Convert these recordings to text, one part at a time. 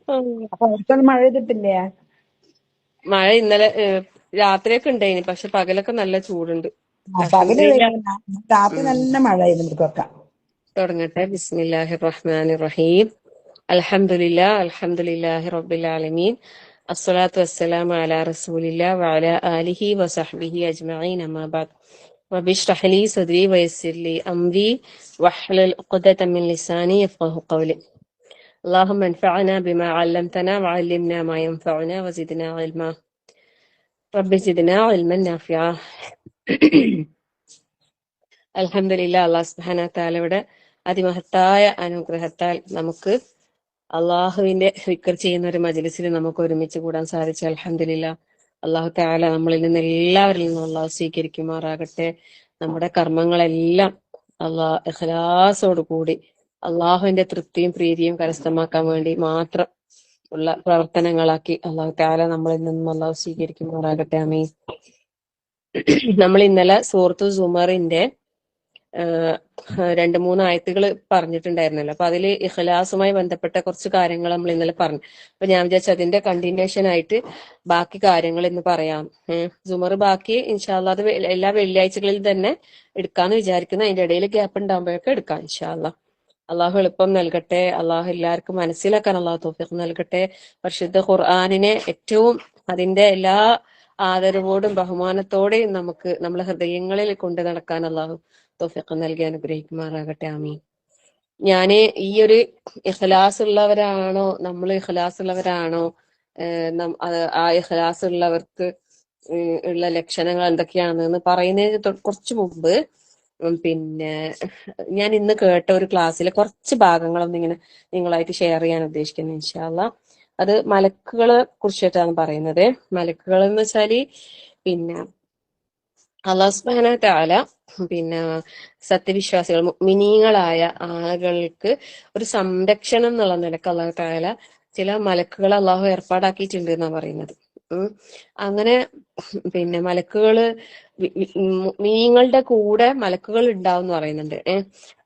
അപ്പൊ അവർക്കൊന്നും മഴ ചെയ്തിട്ടില്ലേ? മഴ ഇന്നലെ രാത്രിയൊക്കെ ഉണ്ടായിനി, പക്ഷെ പകലൊക്കെ നല്ല ചൂടുണ്ട്. പകല് അൽഹംദുലില്ലാ. വെയിലുണ്ട്, രാത്രി ഉം നല്ല മഴ ആയിരുന്നു ഇവർക്കൊക്കെ. തുടങ്ങട്ടെ. ബിസ്മില്ലാഹിർ റഹ്മാനിർ റഹീം. അൽഹംദുലില്ലാ അൽഹംദുലില്ലാഹി റബ്ബിൽ ആലമീൻ. അസ്സലാത്തു വസ്സലാമു അലാ റസൂലില്ലാ വഅലാ ആലിഹി വസഹ്ബിഹി അജ്മഈൻ. അമ്മാ ബഅദ്. റബ്ബി ഇശ്റഹ് ലി സദ്രി വയസ്സിർ ലി അംരി വഹ്ലുൽ ഉഖ്ദത മിൻ ലിസാനി യഫ്ഖഹു ഖൗലി. اللهم انفعنا بما علمتنا وعلمنا ما ينفعنا وزدنا علما. رب زدنا علما نافعا. അൽഹംദുലില്ലാ. അല്ലാഹു സുബ്ഹാനഹു തആലയുടെ അതിമഹത്തായ അനുഗ്രഹത്താൽ നമുക്ക് അള്ളാഹുവിന്റെ ദിക്ർ ചെയ്യുന്ന ഒരു മജ്ലിസിൽ നമുക്ക് ഒരുമിച്ച് കൂടാൻ സാധിച്ചു. അൽഹംദുലില്ലാ. അള്ളാഹു തആല നമ്മളിൽ നിന്ന് എല്ലാവരിൽ നിന്നും അള്ളാഹു സ്വീകരിക്കുമാറാകട്ടെ. നമ്മുടെ കർമ്മങ്ങളെല്ലാം ഇഖ്ലാസോട് കൂടി അള്ളാഹുവിന്റെ തൃപ്തിയും പ്രീതിയും കരസ്ഥമാക്കാൻ വേണ്ടി മാത്രം ഉള്ള പ്രവർത്തനങ്ങളാക്കി അള്ളാഹു തആല നമ്മളിൽ നിന്നും അള്ളാഹു സ്വീകരിക്കുമാറാകട്ടെ. ആമീൻ. നമ്മൾ ഇന്നലെ സൂറത്തു സുമറിന്റെ രണ്ട് മൂന്ന് ആയത്തുകൾ പറഞ്ഞിട്ടുണ്ടായിരുന്നല്ലോ. അപ്പൊ അതിൽ ഇഖ്ലാസുമായി ബന്ധപ്പെട്ട കുറച്ച് കാര്യങ്ങൾ നമ്മൾ ഇന്നലെ പറഞ്ഞു. അപ്പൊ ഞാൻ വിചാരിച്ചു അതിന്റെ കണ്ടിന്യൂഷൻ ആയിട്ട് ബാക്കി കാര്യങ്ങൾ ഇന്ന് പറയാം. സുമർ ബാക്കി ഇൻഷാല്ലാ അത് എല്ലാ വെള്ളിയാഴ്ചകളിൽ തന്നെ എടുക്കാന്ന് വിചാരിക്കുന്നു. അതിന്റെ ഇടയിൽ ഗ്യാപ്പ് ഉണ്ടാകുമ്പോഴൊക്കെ എടുക്കാം ഇൻഷാല്ലാ. അള്ളാഹു എളുപ്പം നൽകട്ടെ. അള്ളാഹു എല്ലാവർക്കും മനസ്സിലാക്കാൻ അള്ളാഹു തൗഫീഖ് നൽകട്ടെ. പരിശുദ്ധ ഖുർആനിനെ ഏറ്റവും അതിന്റെ എല്ലാ ആദരവോടും ബഹുമാനത്തോടെയും നമുക്ക് നമ്മളെ ഹൃദയങ്ങളിൽ കൊണ്ട് നടക്കാൻ അള്ളാഹു തൗഫീഖ് നൽകി അനുഗ്രഹിക്കുമാറാകട്ടെ. ആമീൻ. ഞാന് ഈ ഒരു ഇഖ്ലാസ് ഉള്ളവരാണോ, നമ്മൾ ഇഖ്ലാസ് ഉള്ളവരാണോ, ആ ഇഖ്ലാസ് ഉള്ളവർക്ക് ഉള്ള ലക്ഷണങ്ങൾ എന്തൊക്കെയാണെന്ന് പറയുന്നതിന് കുറച്ചു മുമ്പ് പിന്നെ ഞാൻ ഇന്ന് കേട്ട ഒരു ക്ലാസ്സിലെ കുറച്ച് ഭാഗങ്ങളൊന്നും ഇങ്ങനെ നിങ്ങളായിട്ട് ഷെയർ ചെയ്യാൻ ഉദ്ദേശിക്കുന്നത് ഇൻഷാ അള്ളാ. അത് മലക്കുകളെ കുറിച്ചിട്ടാണ് പറയുന്നത്. മലക്കുകൾ എന്ന് വെച്ചാല് പിന്നെ അല്ലാഹു സുബ്ഹാനഹു തആല പിന്നെ സത്യവിശ്വാസികൾ മുഅ്മിനീങ്ങളായ ആളുകൾക്ക് ഒരു സംരക്ഷണം എന്നുള്ള നിലക്ക് അല്ലാഹു തആല ചില മലക്കുകളെ അള്ളാഹു ഏർപ്പാടാക്കിയിട്ടുണ്ട് എന്നാ പറയുന്നത്. അങ്ങനെ പിന്നെ മലക്കുകള് മുഅ്മിനീങ്ങളുടെ കൂടെ മലക്കുകൾ ഉണ്ടാവും എന്ന് പറയുന്നുണ്ട്.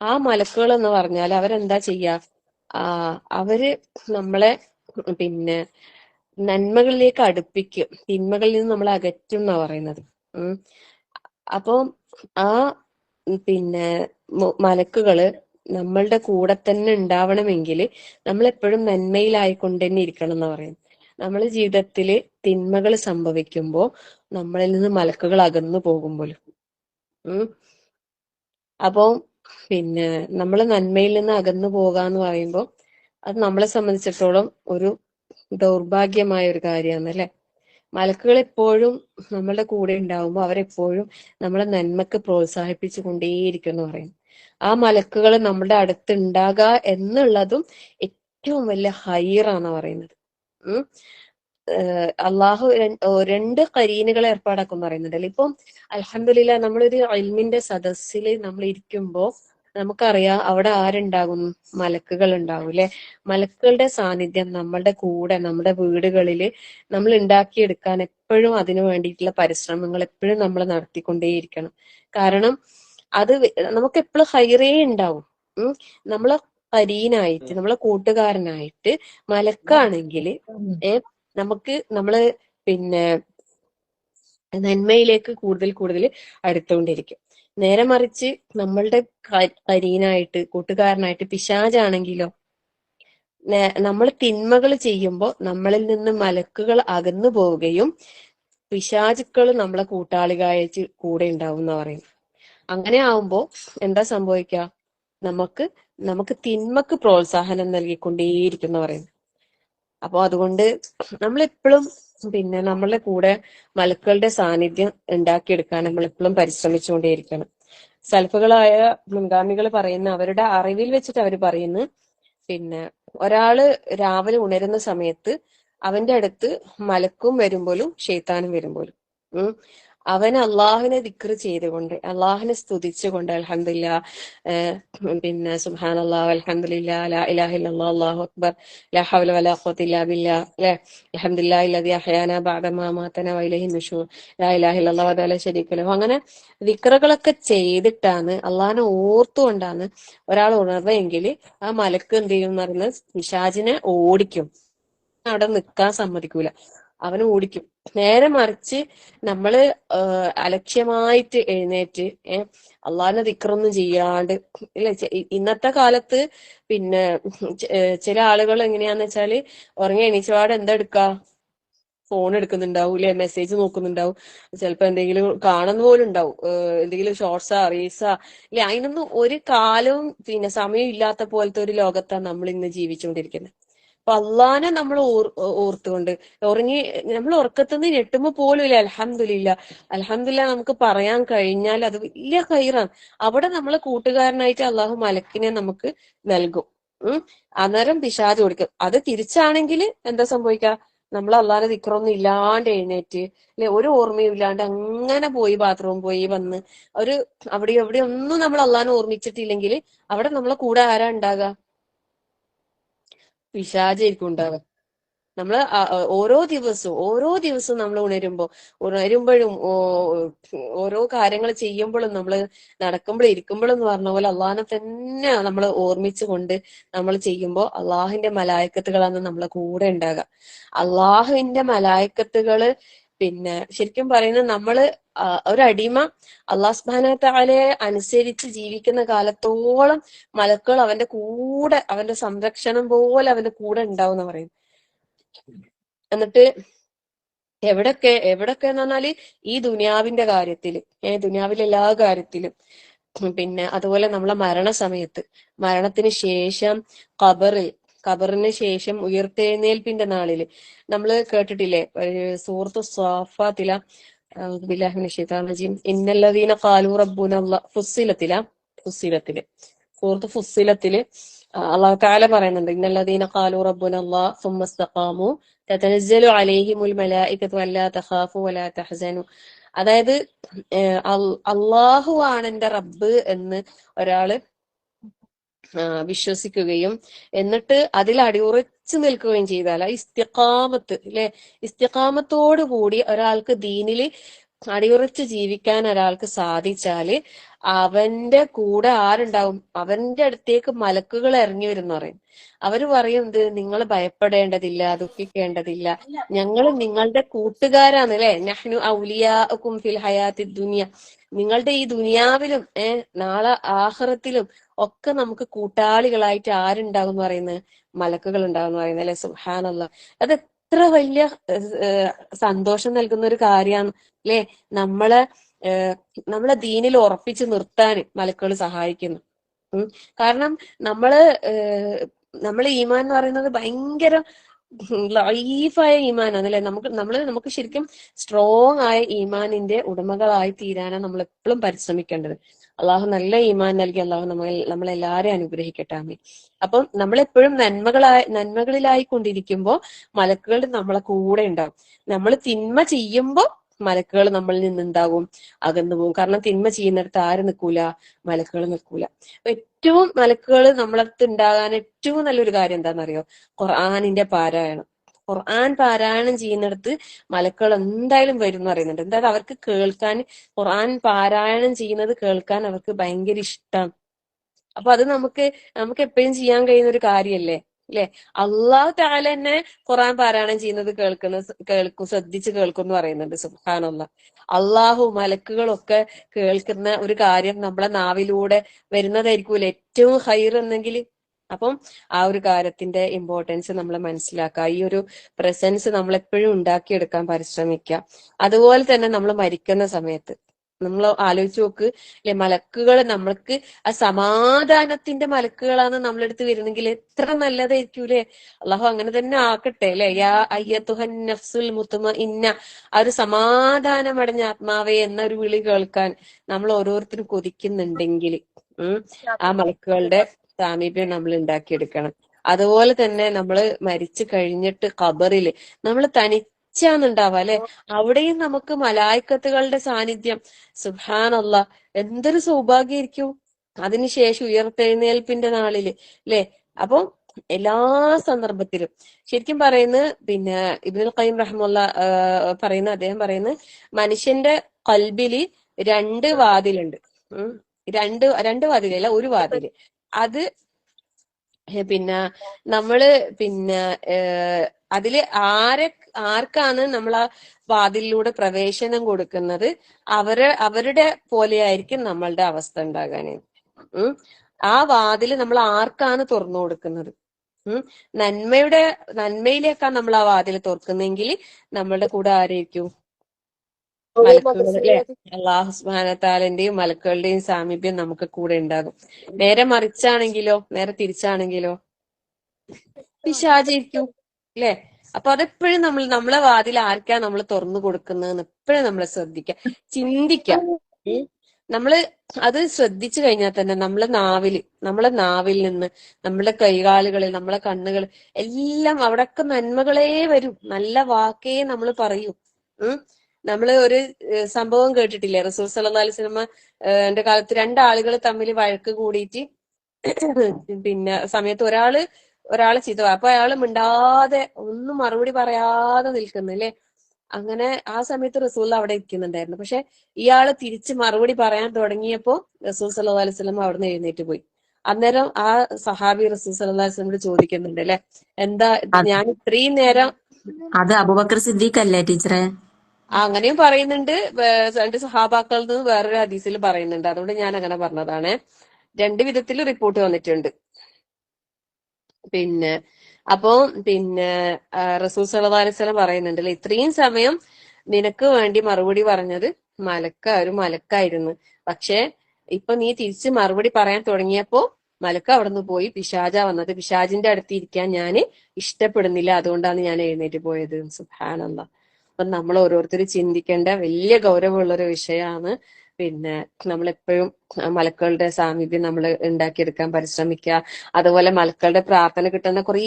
ആ മലക്കുകൾ എന്ന് പറഞ്ഞാൽ അവരെന്താ ചെയ്യാ? അവര് നമ്മളെ പിന്നെ നന്മകളിലേക്ക് അടുപ്പിക്കും, തിന്മകളിൽ നിന്ന് നമ്മളെ അകറ്റും എന്നാ പറയുന്നത്. അപ്പൊ ആ പിന്നെ മലക്കുകള് നമ്മളുടെ കൂടെ തന്നെ ഉണ്ടാവണമെങ്കിൽ നമ്മൾ എപ്പോഴും നന്മയിലായിക്കൊണ്ട് തന്നെ ഇരിക്കണം എന്ന് പറയുന്നത്. നമ്മളെ ജീവിതത്തിൽ തിന്മകൾ സംഭവിക്കുമ്പോൾ നമ്മളിൽ നിന്ന് മലക്കുകൾ അകന്നു പോകുമ്പോഴും അപ്പോ പിന്നെ നമ്മൾ നന്മയിൽ നിന്ന് അകന്നു പോകാന്ന് പറയുമ്പോൾ അത് നമ്മളെ സംബന്ധിച്ചിടത്തോളം ഒരു ദൗർഭാഗ്യമായ ഒരു കാര്യമാണ് അല്ലെ. മലക്കുകൾ എപ്പോഴും നമ്മളുടെ കൂടെ ഉണ്ടാവുമ്പോൾ അവരെപ്പോഴും നമ്മളെ നന്മക്ക് പ്രോത്സാഹിപ്പിച്ചു കൊണ്ടേയിരിക്കും എന്ന് പറയും. ആ മലക്കുകൾ നമ്മുടെ അടുത്ത് ഉണ്ടാകുക എന്നുള്ളതും ഏറ്റവും വലിയ ഹൈറാന്ന് പറയുന്നത്. അള്ളാഹു രണ്ട് കരീനുകളെ ഏർപ്പാടാക്കും പറയുന്നുണ്ടല്ലോ. ഇപ്പം അൽഹംദുലില്ലാ നമ്മളൊരു ഇൽമിന്റെ സദസ്സിൽ നമ്മൾ ഇരിക്കുമ്പോ നമുക്കറിയാം അവിടെ ആരുണ്ടാകും? മലക്കുകൾ ഉണ്ടാകും അല്ലെ. മലക്കുകളുടെ സാന്നിധ്യം നമ്മളുടെ കൂടെ നമ്മുടെ വീടുകളിൽ നമ്മൾ ഉണ്ടാക്കിയെടുക്കാൻ എപ്പോഴും അതിനു വേണ്ടിയിട്ടുള്ള പരിശ്രമങ്ങൾ എപ്പോഴും നമ്മൾ നടത്തിക്കൊണ്ടേയിരിക്കണം. കാരണം അത് നമുക്ക് എപ്പോഴും ഹൈറേ ഉണ്ടാവും. നമ്മളെ കരീനായിട്ട് നമ്മളെ കൂട്ടുകാരനായിട്ട് മലക്കാണെങ്കിൽ നമുക്ക് നമ്മള് പിന്നെ നന്മയിലേക്ക് കൂടുതൽ കൂടുതൽ അടുത്തുകൊണ്ടിരിക്കും. നേരെ മറിച്ച് നമ്മളുടെ കരീനായിട്ട് കൂട്ടുകാരനായിട്ട് പിശാചാണെങ്കിലോ, നമ്മൾ തിന്മകൾ ചെയ്യുമ്പോൾ നമ്മളിൽ നിന്ന് മലക്കുകൾ അകന്നു പോവുകയും പിശാചുക്കൾ നമ്മളെ കൂട്ടാളികളായിട്ട് കൂടെ ഉണ്ടാവും എന്ന് പറയും. അങ്ങനെ ആവുമ്പോ എന്താ സംഭവിക്കുക? നമുക്ക് തിന്മക്ക് പ്രോത്സാഹനം നൽകിക്കൊണ്ടേയിരിക്കും എന്ന് പറയുന്നത്. അപ്പൊ അതുകൊണ്ട് നമ്മളെപ്പോഴും പിന്നെ നമ്മളെ കൂടെ മലക്കുകളുടെ സാന്നിധ്യം ഉണ്ടാക്കിയെടുക്കാൻ നമ്മൾ എപ്പോഴും പരിശ്രമിച്ചുകൊണ്ടേയിരിക്കണം. സൽഫുകളായ മുൻഗാമികൾ പറയുന്ന അവരുടെ അറിവിൽ വെച്ചിട്ട് അവർ പറയുന്നു, പിന്നെ ഒരാള് രാവിലെ ഉണരുന്ന സമയത്ത് അവന്റെ അടുത്ത് മലക്കും വരുമ്പോഴും ഷെയ്ത്താനും വരുമ്പോഴും അവൻ അള്ളാഹുവിനെ ദിക്ർ ചെയ്തുകൊണ്ട് അള്ളാഹുവിനെ സ്തുതിച്ചുകൊണ്ട് അൽഹംദുലില്ലാ പിന്നെ സുബ്ഹാനല്ലാഹ് അൽഹംദുലില്ലാ ലാ ഇലാഹ ഇല്ലല്ലാഹ് അല്ലാഹു അക്ബർ ലാ ഹൗല വലാ ഖുവത ഇല്ലാ ബില്ലാഹ് അല്ലേ, അൽഹംദുലില്ലാഹി അല്ലദീ അഹ്യാനാ ബഅദ മാ അമാതനാ വഇലൈഹി നുശൂർ ലാ ഇലാഹ ഇല്ലല്ലാഹു വഹ്ദഹു ലാ ശരീക ലഹു. അങ്ങനെ ദിക്റുകളൊക്കെ ചെയ്തിട്ടാണ് അള്ളാഹിനെ ഓർത്തുകൊണ്ടാണ് ഒരാൾ ഉണർവെങ്കിൽ ആ മലക്ക് എന്ത് ചെയ്യും എന്ന് പറയുന്നത് പിശാചിനെ ഓടിക്കും. അവിടെ നിൽക്കാൻ സമ്മതിക്കൂല, അവന് ഓടിക്കും. നേരെ മറിച്ച് നമ്മള് അലക്ഷ്യമായിട്ട് എഴുന്നേറ്റ് അള്ളാഹിനെ ദിക്റൊന്നും ചെയ്യാണ്ട് ഇല്ല. ഇന്നത്തെ കാലത്ത് പിന്നെ ചില ആളുകൾ എങ്ങനെയാന്ന് വെച്ചാല് ഉറങ്ങി എണീച്ചപാട് എന്താ എടുക്കാ, ഫോൺ എടുക്കുന്നുണ്ടാവും, ഇല്ലെ മെസ്സേജ് നോക്കുന്നുണ്ടാവും, ചിലപ്പോ എന്തെങ്കിലും കാണുന്ന പോലും ഉണ്ടാവും, എന്തെങ്കിലും ഷോർട്സാ റീൽസാ, ഇല്ലെ. അതിനൊന്നും ഒരു കാലവും പിന്നെ സമയം ഇല്ലാത്ത പോലത്തെ ഒരു ലോകത്താണ് നമ്മൾ ഇന്ന് ജീവിച്ചുകൊണ്ടിരിക്കുന്നത്. അപ്പൊ അള്ളാനെ നമ്മൾ ഓർത്തുകൊണ്ട് ഉറങ്ങി, നമ്മൾ ഉറക്കത്തുനിന്ന് ഞെട്ടുമ്പോ പോലും ഇല്ല അൽഹംദുലില്ലാ അൽഹംദുലില്ലാ നമുക്ക് പറയാൻ കഴിഞ്ഞാൽ അത് വലിയ ഖൈറാണ്. അവിടെ നമ്മളെ കൂട്ടുകാരനായിട്ട് അള്ളാഹു മലക്കിനെ നമുക്ക് നൽകും. അന്നേരം പിശാച് കൊടുക്കും. അത് തിരിച്ചാണെങ്കിൽ എന്താ സംഭവിക്കുക, നമ്മൾ അള്ളാഹിനെ ദിക്റൊന്നും ഇല്ലാണ്ട് എഴുന്നേറ്റ്, അല്ലെ, ഒരു ഓർമ്മയും ഇല്ലാണ്ട് അങ്ങനെ പോയി ബാത്റൂം പോയി വന്ന് ഒരു അവിടെ എവിടെ ഒന്നും നമ്മൾ അള്ളാഹിനെ ഓർമ്മിച്ചിട്ടില്ലെങ്കിൽ അവിടെ നമ്മളെ കൂടെ ആരാ ഉണ്ടാകുക? പിശാചായിരിക്കും ഉണ്ടാവുക. നമ്മള് ഓരോ ദിവസവും നമ്മൾ ഉണരുമ്പോഴും ഓരോ കാര്യങ്ങൾ ചെയ്യുമ്പോഴും നമ്മൾ നടക്കുമ്പോഴും ഇരിക്കുമ്പോഴും എന്ന് പറഞ്ഞ പോലെ അള്ളാഹിനെ തന്നെ നമ്മൾ ഓർമ്മിച്ചുകൊണ്ട് നമ്മൾ ചെയ്യുമ്പോൾ അള്ളാഹിന്റെ മലായിക്കത്തുകളാണ് നമ്മളെ കൂടെ ഉണ്ടാകുക. അള്ളാഹുവിന്റെ മലായിക്കത്തുകള് പിന്നെ ശരിക്കും പറയുന്നത് നമ്മള് ഒരടിമ അള്ളാഹു സുബ്ഹാനഹു വ തആലയെ അനുസരിച്ച് ജീവിക്കുന്ന കാലത്തോളം മലക്കുകൾ അവന്റെ കൂടെ, അവന്റെ സംരക്ഷണം പോലെ അവന്റെ കൂടെ ഉണ്ടാവും എന്ന് പറയും. എന്നിട്ട് എവിടൊക്കെ എന്ന് പറഞ്ഞാല് ഈ ദുനിയാവിന്റെ കാര്യത്തില്, ദുനിയാവിലെ എല്ലാ കാര്യത്തിലും, പിന്നെ അതുപോലെ നമ്മളെ മരണസമയത്ത്, മരണത്തിന് ശേഷം ഖബറിന് ശേഷം ഉയർത്തെഴുന്നേൽപ്പിന്റെ നാളില് നമ്മള് കേട്ടിട്ടില്ലേ, സൂറത്ത് സ്വാഫാത്തില ബില്ലാഹി മിനശ് ശൈത്താനിർ റജീം ഇന്നല്ലദീന ഖാലൂ റബ്ബുനല്ലാഹ് ഫുസ്സിലത്തില് സൂറത്ത് ഫുസ്സിലത്തില് അള്ളാഹു തആല പറയുന്നുണ്ട്, ഇന്നല്ലദീന ഖാലൂ റബ്ബുനല്ലാഹ് സുമ്മ ഇസ്തഖാമു തതനസ്സലു അലൈഹിമുൽ മലായികത്തു അല്ലാ തഖാഫു വലാ തഹ്സനു. അതായത് അള്ളാഹു ആണ് എന്റെ റബ്ബ് എന്ന് ഒരാള് വിശ്വസിക്കുകയും എന്നിട്ട് അതിൽ അടിയുറച്ചു നിൽക്കുകയും ചെയ്താൽ, ഇസ്തിഖാമത്ത് അല്ലെ, ഇസ്തിഖാമത്തോടു കൂടി ഒരാൾക്ക് ദീനില് അടിയുറച്ച് ജീവിക്കാൻ ഒരാൾക്ക് സാധിച്ചാല് അവന്റെ കൂടെ ആരുണ്ടാവും? അവന്റെ അടുത്തേക്ക് മലക്കുകൾ ഇറങ്ങി വരും എന്ന് പറയും. അവര് പറയുന്നത്, നിങ്ങൾ ഭയപ്പെടേണ്ടതില്ല, ദുഃഖിക്കേണ്ടതില്ല, ഞങ്ങൾ നിങ്ങളുടെ കൂട്ടുകാരാണ്, അല്ലെ, നഹ്നു ഔലിയാഉകും ഫിൽ ഹയാത്തി ദുനിയ, നിങ്ങളുടെ ഈ ദുനിയാവിലും നാളെ ആഖിറത്തിലും ഒക്കെ നമുക്ക് കൂട്ടാളികളായിട്ട് ആരുണ്ടാവും എന്ന് പറയുന്നത്? മലക്കുകൾ ഉണ്ടാവും എന്ന് പറയുന്നത്, അല്ലെ. സുബ്ഹാനല്ലാഹ്. അത് എത്ര വലിയ സന്തോഷം നൽകുന്ന ഒരു കാര്യമാണ്, അല്ലെ. നമ്മളെ ദീനിൽ ഉറപ്പിച്ച് നിർത്താൻ മലക്കുകൾ സഹായിക്കുന്നു. കാരണം നമ്മള് ഈമാൻ എന്ന് പറയുന്നത് ഭയങ്കര ലൈഫായ ഈമാനാണ്, അല്ലെ. നമുക്ക് ശരിക്കും സ്ട്രോങ് ആയ ഈമാനിന്റെ ഉടമകളായി തീരാനാണ് നമ്മൾ എപ്പോഴും പരിശ്രമിക്കേണ്ടത്. അള്ളാഹു നല്ല ഈമാൻ നൽകി അള്ളാഹു നമ്മളെല്ലാരെയും അനുഗ്രഹിക്കട്ടെ, ആമീൻ. അപ്പം നമ്മളെപ്പോഴും നന്മകളിലായി കൊണ്ടിരിക്കുമ്പോൾ മലക്കുകൾ നമ്മളെ കൂടെ ഉണ്ടാവും. നമ്മൾ തിന്മ ചെയ്യുമ്പോൾ മലക്കുകൾ നമ്മളിൽ നിന്നുണ്ടാകും, അകന്നു പോകും. കാരണം തിന്മ ചെയ്യുന്നിടത്ത് ആര് നിൽക്കൂല? മലക്കുകൾ നിൽക്കൂല. ഏറ്റവും മലക്കുകൾ നമ്മളടുത്ത് ഉണ്ടാകാൻ ഏറ്റവും നല്ലൊരു കാര്യം എന്താണെന്നറിയോ? ഖുർആനിന്റെ പാരായണം. ഖുർആൻ പാരായണം ചെയ്യുന്നിടത്ത് മലക്കുകൾ എന്തായാലും വരും എന്ന് പറയുന്നുണ്ട്. എന്തായാലും അവർക്ക് കേൾക്കാൻ, ഖുർആൻ പാരായണം ചെയ്യുന്നത് കേൾക്കാൻ അവർക്ക് ഭയങ്കര ഇഷ്ടമാണ്. അപ്പൊ അത് നമുക്ക് എപ്പോഴും ചെയ്യാൻ കഴിയുന്ന ഒരു കാര്യല്ലേ, അല്ലെ. അള്ളാഹു തആല തന്നെ ഖുർആൻ പാരായണം ചെയ്യുന്നത് ശ്രദ്ധിച്ച് കേൾക്കും എന്ന് പറയുന്നുണ്ട്. സുബ്ഹാനല്ലാഹ്. അള്ളാഹു മലക്കുകളൊക്കെ കേൾക്കുന്ന ഒരു കാര്യം നമ്മളെ നാവിലൂടെ വരുന്നതായിരിക്കൂലെ ഏറ്റവും ഹൈർ എന്നെങ്കിൽ. അപ്പം ആ ഒരു കാര്യത്തിന്റെ ഇമ്പോർട്ടൻസ് നമ്മൾ മനസ്സിലാക്കുക. ഈ ഒരു പ്രസൻസ് നമ്മൾ എപ്പോഴും ഉണ്ടാക്കിയെടുക്കാൻ പരിശ്രമിക്കുക. അതുപോലെ തന്നെ നമ്മൾ മരിക്കുന്ന സമയത്ത് നമ്മൾ ആലോചിച്ച് നോക്ക്, അല്ലെ, മലക്കുകൾ നമ്മൾക്ക് ആ സമാധാനത്തിന്റെ മലക്കുകളാണ് നമ്മളെടുത്ത് വരുന്നെങ്കിൽ എത്ര നല്ലതായിരിക്കൂലേ. അള്ളാഹു അങ്ങനെ തന്നെ ആക്കട്ടെ, അല്ലെ. യാ അയ്യത്തുഹൻ നഫ്സുൽ മുത്മഇന്ന, ആ ഒരു സമാധാനമടഞ്ഞ ആത്മാവേ എന്നൊരു വിളി കേൾക്കാൻ നമ്മൾ ഓരോരുത്തരും കൊതിക്കുന്നുണ്ടെങ്കിൽ ആ മലക്കുകളുടെ സാമീപ്യം നമ്മൾ ഉണ്ടാക്കിയെടുക്കണം. അതുപോലെ തന്നെ നമ്മൾ മരിച്ചു കഴിഞ്ഞിട്ട് ഖബറില് നമ്മൾ തനിച്ചാന്നുണ്ടാവുക, അല്ലെ. അവിടെയും നമുക്ക് മലായിക്കത്തുകളുടെ സാന്നിധ്യം. സുബ്ഹാനല്ലാഹ്, എന്തൊരു സൗഭാഗ്യമായിരിക്കും. അതിനുശേഷം ഉയർത്തെഴുന്നേൽപ്പിന്റെ നാളില്, അല്ലെ. അപ്പം എല്ലാ സന്ദർഭത്തിലും ശരിക്കും പറയുന്നത്, പിന്നെ ഇബ്നുൽ ഖയ്യിം അദ്ദേഹം പറയുന്നത് മനുഷ്യന്റെ ഖൽബില് രണ്ട് വാതിലുണ്ട്. രണ്ട് വാതിലല്ല, ഒരു വാതില്. അത് പിന്നെ നമ്മള് പിന്നെ അതില് ആർക്കാണ് നമ്മൾ ആ വാതിലിലൂടെ പ്രവേശനം കൊടുക്കുന്നത് അവരുടെ പോലെയായിരിക്കും നമ്മളുടെ അവസ്ഥ ഉണ്ടാകാന്. ആ വാതില് നമ്മൾ ആർക്കാണ് തുറന്നു കൊടുക്കുന്നത്? നന്മയിലേക്കാണ് നമ്മൾ ആ വാതിൽ തുറക്കുന്നെങ്കിൽ നമ്മളുടെ കൂടെ ആരായിരിക്കും? മലക്കുകൾ, അല്ലെ? അള്ളാഹു സുബ്ഹാനഹു വതആലന്റെയും മലക്കുകളുടെയും സാമീപ്യം നമുക്ക് കൂടെ ഉണ്ടാകും. നേരെ മറിച്ചാണെങ്കിലോ, നേരെ തിരിച്ചാണെങ്കിലോ പിശാചിരിക്കും, അല്ലെ? അപ്പൊ അതെപ്പോഴും നമ്മളെ വാതിൽ ആർക്കാ നമ്മൾ തുറന്നു കൊടുക്കുന്നതെന്ന് എപ്പോഴും നമ്മൾ ശ്രദ്ധിക്കുക, ചിന്തിക്കാം. നമ്മള് അത് ശ്രദ്ധിച്ചു കഴിഞ്ഞാൽ തന്നെ നമ്മളെ നാവിൽ നിന്ന്, നമ്മളെ കൈകാലുകളിൽ, നമ്മളെ കണ്ണുകൾ എല്ലാം അവിടൊക്കെ നന്മകളേ വരും, നല്ല വാക്കേ നമ്മൾ പറയൂ. നമ്മള് ഒരു സംഭവം കേട്ടിട്ടില്ലേ? റസൂൽ സല്ലല്ലാഹു അലൈഹി വസല്ലമ എന്റെ കാലത്ത് രണ്ടാളുകൾ തമ്മിൽ വഴക്ക് കൂടിയിട്ട് പിന്നെ സമയത്ത് ഒരാള് ചീത്ത അപ്പൊ അയാള് മിണ്ടാതെ ഒന്നും മറുപടി പറയാതെ നിൽക്കുന്നു, അല്ലെ? അങ്ങനെ ആ സമയത്ത് റസൂൽ അവിടെ ഇരിക്കുന്നുണ്ടായിരുന്നു. പക്ഷെ ഇയാള് തിരിച്ച് മറുപടി പറയാൻ തുടങ്ങിയപ്പോ റസൂൽ സല്ലല്ലാഹു അലൈഹി വസല്ലം അവിടുന്ന് എഴുന്നേറ്റ് പോയി. അന്നേരം ആ സഹാബി റസൂൽ സല്ലല്ലാഹു അലൈഹി വസല്ലമയോട് ചോദിക്കുന്നുണ്ട്, അല്ലെ, എന്താ ഞാൻ ഇത്രയും നേരം അത് അബൂബക്കർ സിദ്ദീഖ് അല്ലേ ടീച്ചറെ? അങ്ങനെയും പറയുന്നുണ്ട്, രണ്ട് സഹാബാക്കളിൽ നിന്ന് വേറൊരു ഹദീസിൽ പറയുന്നുണ്ട്. അതുകൊണ്ട് ഞാൻ അങ്ങനെ പറഞ്ഞതാണ്. രണ്ട് വിധത്തിൽ റിപ്പോർട്ട് വന്നിട്ടുണ്ട്. പിന്നെ അപ്പോ റസൂൽ സല്ലല്ലാഹു അലൈഹി വസല്ലം പറയുന്നുണ്ടല്ലോ, ഇത്രയും സമയം നിനക്ക് വേണ്ടി മറുപടി പറഞ്ഞത് ഒരു മലക്കായിരുന്നു. പക്ഷെ ഇപ്പൊ നീ തിരിച്ച് മറുപടി പറയാൻ തുടങ്ങിയപ്പോ മലക്ക് അവിടുന്ന് പോയി, പിശാചാ വന്നത്. പിശാചിന്റെ അടുത്ത് ഇരിക്കാൻ ഞാൻ ഇഷ്ടപ്പെടുന്നില്ല, അതുകൊണ്ടാണ് ഞാൻ എഴുന്നേറ്റ് പോയത്. സുബ്ഹാനല്ലാഹ്. അപ്പൊ നമ്മൾ ഓരോരുത്തരും ചിന്തിക്കേണ്ട വലിയ ഗൗരവമുള്ള ഒരു വിഷയമാണ്. പിന്നെ നമ്മളെപ്പോഴും മലക്കളുടെ സാമീപ്യം നമ്മൾ ഉണ്ടാക്കിയെടുക്കാൻ പരിശ്രമിക്കുക. അതുപോലെ മലക്കളുടെ പ്രാർത്ഥന കിട്ടുന്ന കുറേ